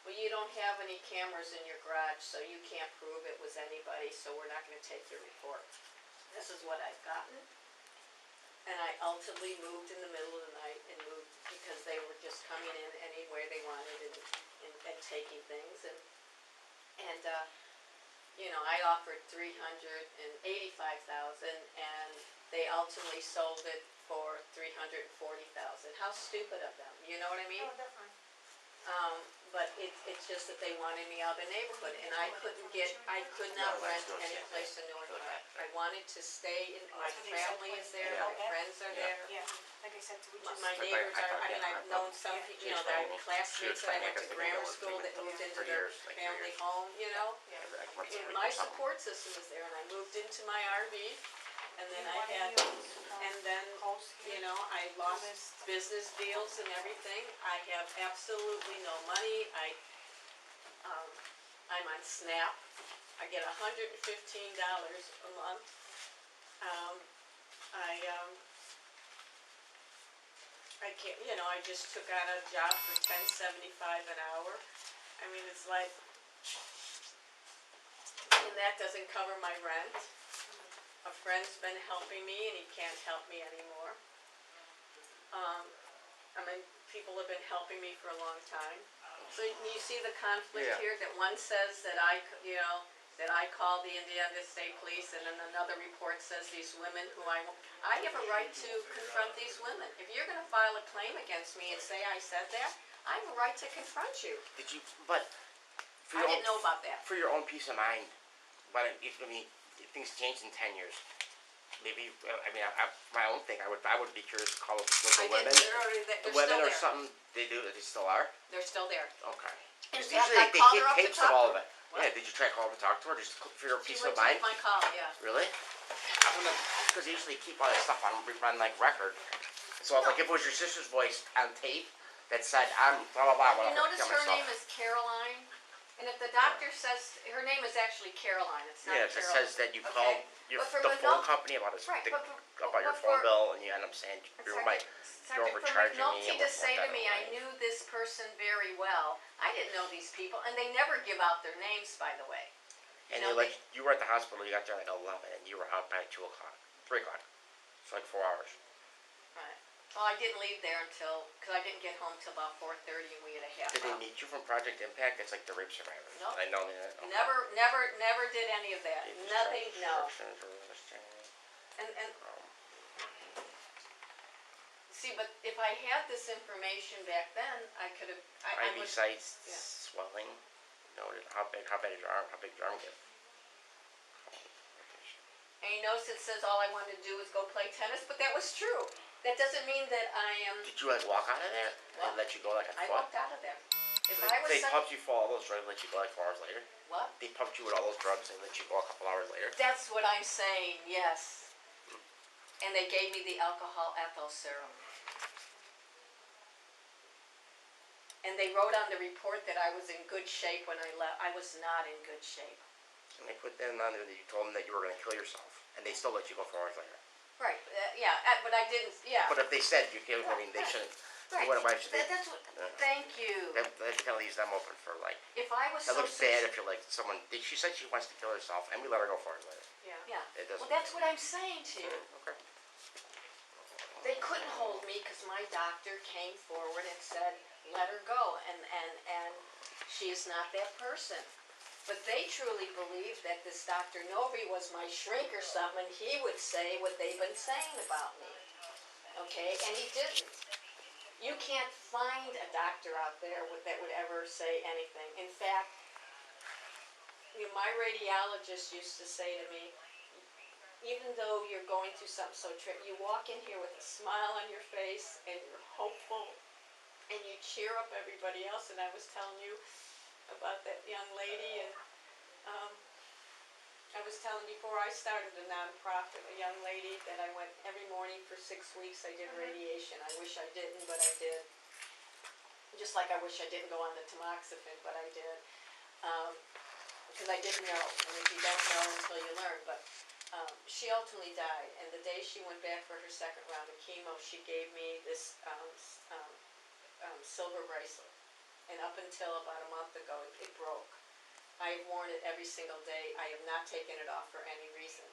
well, you don't have any cameras in your garage, so you can't prove it was anybody, so we're not going to take your report. This is what I've gotten. And I ultimately moved in the middle of the night, and moved because they were just coming in any way they wanted and taking things. And I offered $385,000, and they ultimately sold it for $340,000. How stupid of them, you know what I mean? Oh, definitely. But it's just that they wanted me out of the neighborhood, and I could not rent any place in North Park. I wanted to stay in, my family is there, my friends are there. Yeah, like I said, we just. My neighbors are, I've known some people, there are classmates that I went to grammar school that moved into their family home, And my support system is there, and I moved into my RV, and then I lost business deals and everything. I have absolutely no money. I'm on SNAP. I get $115 a month. I can't, I just took on a job for $10.75 an hour. I mean, it's like, and that doesn't cover my rent. A friend's been helping me, and he can't help me anymore. People have been helping me for a long time. So you see the conflict here, that one says that I called the Indiana State Police, and then another report says these women who I have a right to confront these women. If you're going to file a claim against me and say I said that, I have a right to confront you. I didn't know about that. For your own peace of mind, but if things change in 10 years, maybe, my own thing, I would be curious to call the women. They're Women still or there. something, they still are? They're still there. Okay. In Because fact, usually I they called keep her up to tapes talk of all to of her. it. What? Yeah, did you try to call her to talk to her, just for your She peace of would take mind? my call, yeah. Really? Because they usually keep all that stuff on record. So if it was your sister's voice on tape that said, I'm blah blah blah, You whatever, notice her name is Caroline? And if the doctor says, her name is actually Caroline, it's not it Caroline. says that you Okay. called But for the phone McNulty- company about Right, your but phone for- bill, and you end up saying you're overcharging me. For McNulty to say to me, I knew this person very well, I didn't know these people, and they never give out their names, by the way. And you were at the hospital, you got there at 11, and you were out by 2 o'clock, 3 o'clock. It's like 4 hours. Right. Well, I didn't leave there because I didn't get home till about 4:30, and we had a half Did they hour. meet you from Project Impact? It's like the rape survivors. Nope. I know that. Okay. Never did any of that. They just Nothing, tried no. prescriptions or listing. And See, but if I had this information back then, I could have, I IV would, sites, yeah. swelling, noted, how big is your arm, how big your arm get? and you notice it says all I wanted to do was go play tennis, but that was true. That doesn't mean that I am, Did you like walk out of there? What? And let you go like a I foot? walked out of there. If I was They such, pumped you for all those drugs, let you go like 4 hours later? what? They pumped you with all those drugs and let you go a couple hours later? That's what I'm saying, yes. And they gave me the alcohol ethyl serum. And they wrote on the report that I was in good shape when I left. I was not in good shape. And they put them on there that you told them that you were going to kill yourself. And they still let you go 4 hours later. Right, yeah, but I didn't, yeah. But if they said you killed, I mean, they shouldn't. Right, Why should they? that's what, Yeah. thank you. That kind of leaves them open for like. If I was That so looks bad if you're like someone. She said she wants to kill herself, and we let her go 4 hours later. Yeah, It doesn't. well, that's what I'm saying to you. Okay. They couldn't hold me because my doctor came forward and said, let her go, and she is not that person. But they truly believe that this Dr. Novi was my shrink or something, and he would say what they've been saying about me. Okay, and he didn't. You can't find a doctor out there that would ever say anything. In fact, my radiologist used to say to me, even though you're going through something so you walk in here with a smile on your face, and you're hopeful, and you cheer up everybody else. And I was telling you about that young lady, and I was telling before I started a nonprofit, a young lady that I went every morning for 6 weeks. I did radiation. I wish I didn't, but I did. Just like I wish I didn't go on the tamoxifen, but I did. Because I didn't know, and if you don't know until you learn. But she ultimately died, and the day she went back for her second round of chemo, she gave me this silver bracelet. And up until about a month ago, it broke. I have worn it every single day. I have not taken it off for any reason.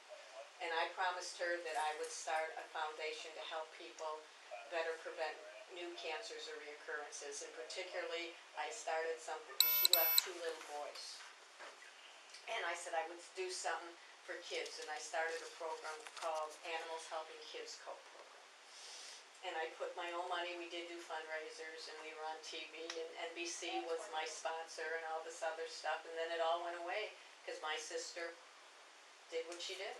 And I promised her that I would start a foundation to help people better prevent new cancers or reoccurrences. And particularly, I started something, she left 2 little boys. And I said I would do something for kids. And I started a program called Animals Helping Kids Cope Program. And I put my own money. We did do fundraisers, and we were on TV, and NBC was my sponsor and all this other stuff. And then it all went away because my sister did what she did.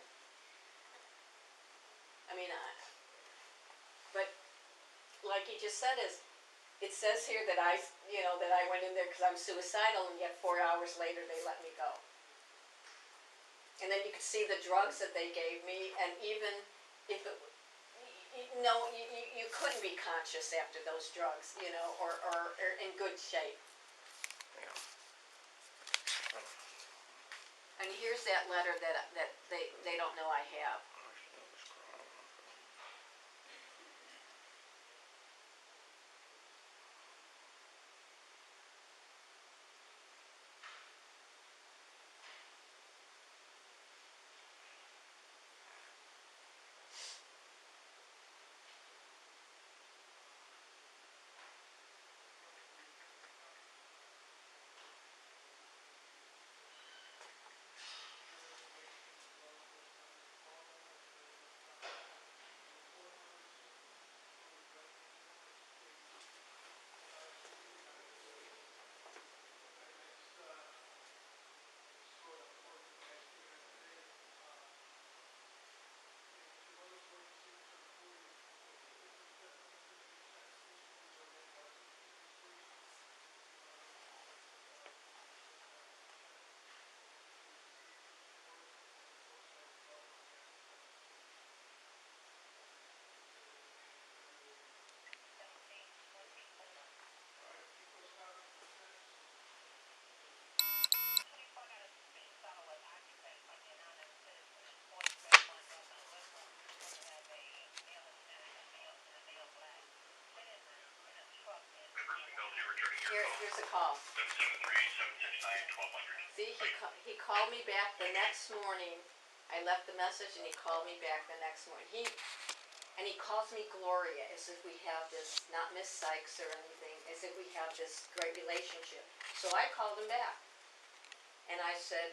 I mean, but like you just said, it says here that I went in there because I'm suicidal, and yet 4 hours later they let me go. And then you could see the drugs that they gave me, and even if it, you couldn't be conscious after those drugs, or in good shape. And here's that letter that they don't know I have. Here's a call. 773-769-1200. See, he called me back the next morning. I left the message, and he called me back the next morning. He calls me Gloria, as if we have this, not Miss Sykes or anything, as if we have this great relationship. So I called him back, and I said,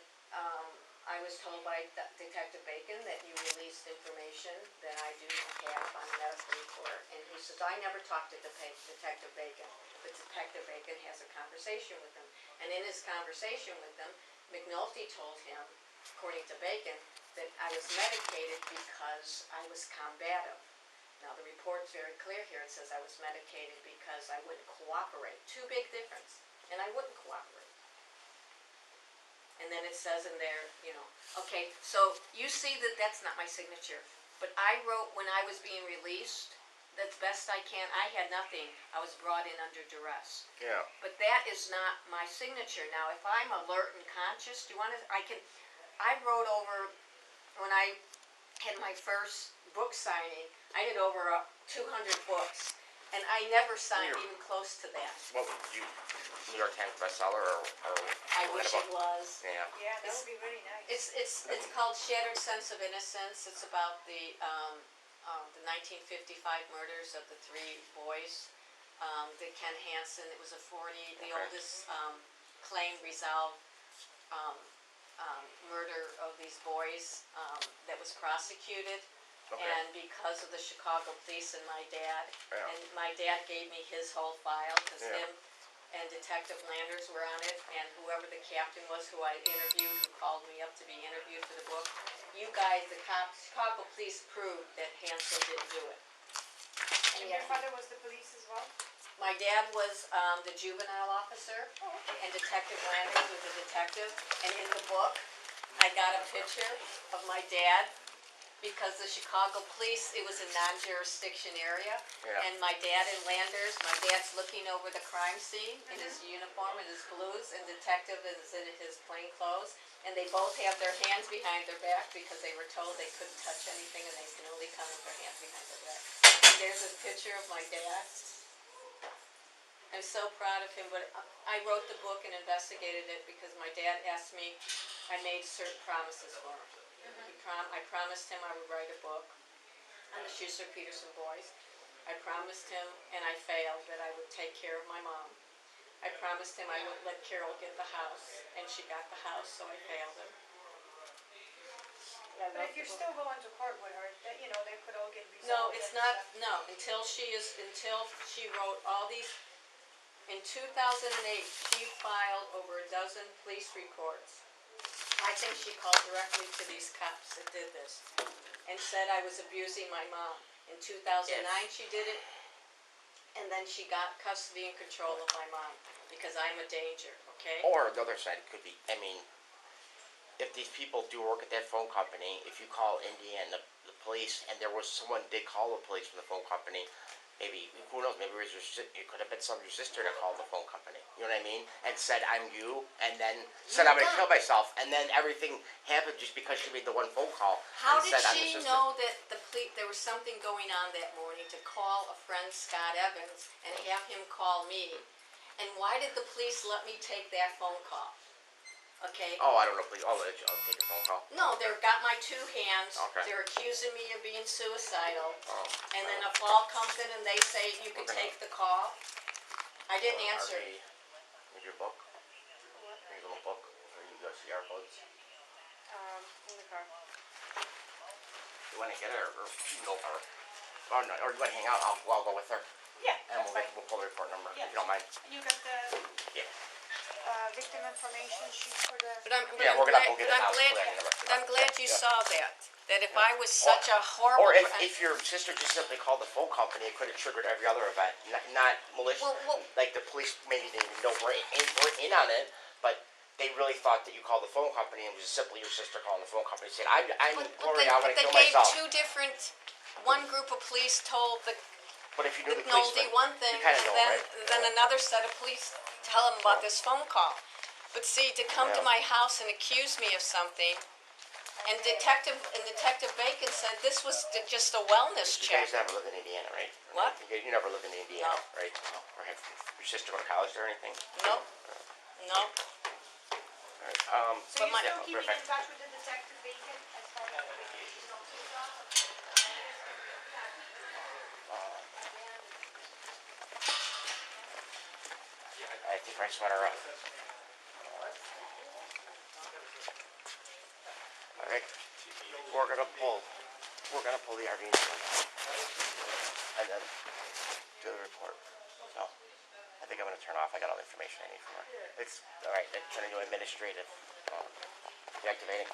I was told by Detective Bacon that you released information that I do not have on a medical report. And he says, I never talked to Detective Bacon, but Detective Bacon has a conversation with him. And in his conversation with him, McNulty told him, according to Bacon, that I was medicated because I was combative. Now the report's very clear here. It says I was medicated because I wouldn't cooperate. Two big difference. And I wouldn't cooperate. And then it says in there, you know, okay, so you see that that's not my signature. But I wrote when I was being released, that's best I can. I had nothing. I was brought in under duress. Yeah. But that is not my signature. Now, if I'm alert and conscious, do you want to, I wrote over, when I had my first book signing, I did over 200 books. And I never signed Weird. even close to that. What would you, New York Times bestseller or I wish it was. Yeah. Yeah, that would be really nice. It's called Shattered Sense of Innocence. It's about the 1955 murders of the three boys. The Ken Hansen, it was the oldest claim resolved murder of these boys that was prosecuted. Okay. And because of the Chicago police and my dad, Yeah. and my dad gave me his whole file, because Yeah. him and Detective Landers were on it, and whoever the captain was who I interviewed, who called me up to be interviewed for the book, you guys, the cops, Chicago police proved that Hansel didn't do it. And your father was the police as well? My dad was the juvenile officer, and Detective Landers was the detective, and in the book, I got a picture of my dad, because the Chicago police, it was a non-jurisdiction area, Yeah. and my dad and Landers, my dad's looking over the crime scene in his uniform and his blues, and detective is in his plain clothes, and they both have their hands behind their back because they were told they couldn't touch anything and they can only come with their hands behind their back. And there's this picture of my dad. I'm so proud of him, but I wrote the book and investigated it because my dad asked me, I made certain promises for him. I promised him I would write a book on the Schuster-Peterson boys. I promised him, and I failed, that I would take care of my mom. I promised him I wouldn't let Carol get the house, and she got the house, so I failed him. But if you're still going to court with her, that, you know, they could all get resolved. No, it's and not, stuff. no, until she wrote all these, in 2008, she filed over a dozen police reports. I think she called directly to these cops that did this and said I was abusing my mom. In 2009 she did it, and then she got custody and control of my mom because I'm a danger, okay? Or the other side could be, I mean, if these people do work at that phone company, if you call Indiana, the police, and there was someone did call the police from the phone company, maybe, who knows, maybe it could have been some of your sister that called the phone company, you know what I mean? And said, I'm you, and then said, I'm going to kill myself, and then everything happened just because she made the one phone call. How and did said, I'm she your sister. know that there was something going on that morning to call a friend, Scott Evans, and have him call me? And why did the police let me take that phone call? Okay? Oh, I don't know, please, I'll take a phone call. No, they've got my two hands. Okay. They're accusing me of being suicidal. Oh. And then a fall comes in and they say you can take the call. I didn't answer. With your book? Your little book, where you go see our codes. In the car. You want to get her, or you can go for her. Or, no, or you want to hang out, I'll go with her. Yeah, And that's we'll fine. pull the report number, Yeah. if you don't mind. And you got the Yeah. victim information sheet for the... But I'm Yeah, we'll glad, get it out. but I'm glad you Yeah. saw that. That if I was such a horrible... Or if your sister just simply called the phone company, it could have triggered every other event. Not malicious, Well, like the police maybe didn't even know we're in on it, but they really thought that you called the phone company and it was simply your sister calling the phone company saying, I'm Gloria, I'm going to they kill gave myself. two different... One group of police told the But if you knew the McNulty policeman, one thing, you kind of and know, then right? another set of police tell him about this phone call. But see, to come to Yeah. my house and accuse me of something, and Detective Bacon said this was just a wellness You check. guys never lived in Indiana, right? What? You never lived in Indiana, No. right? Or have your sister go to college there or anything? Nope. Nope. Right. So But you're my- still keeping in perfect. touch with the detective Bacon as far as the vacation officer? I think I sweater up. we're gonna pull the RV and then do the report. So I think I'm gonna turn off. I got all the information I need from her. It's all right. They're turning to administrative deactivating.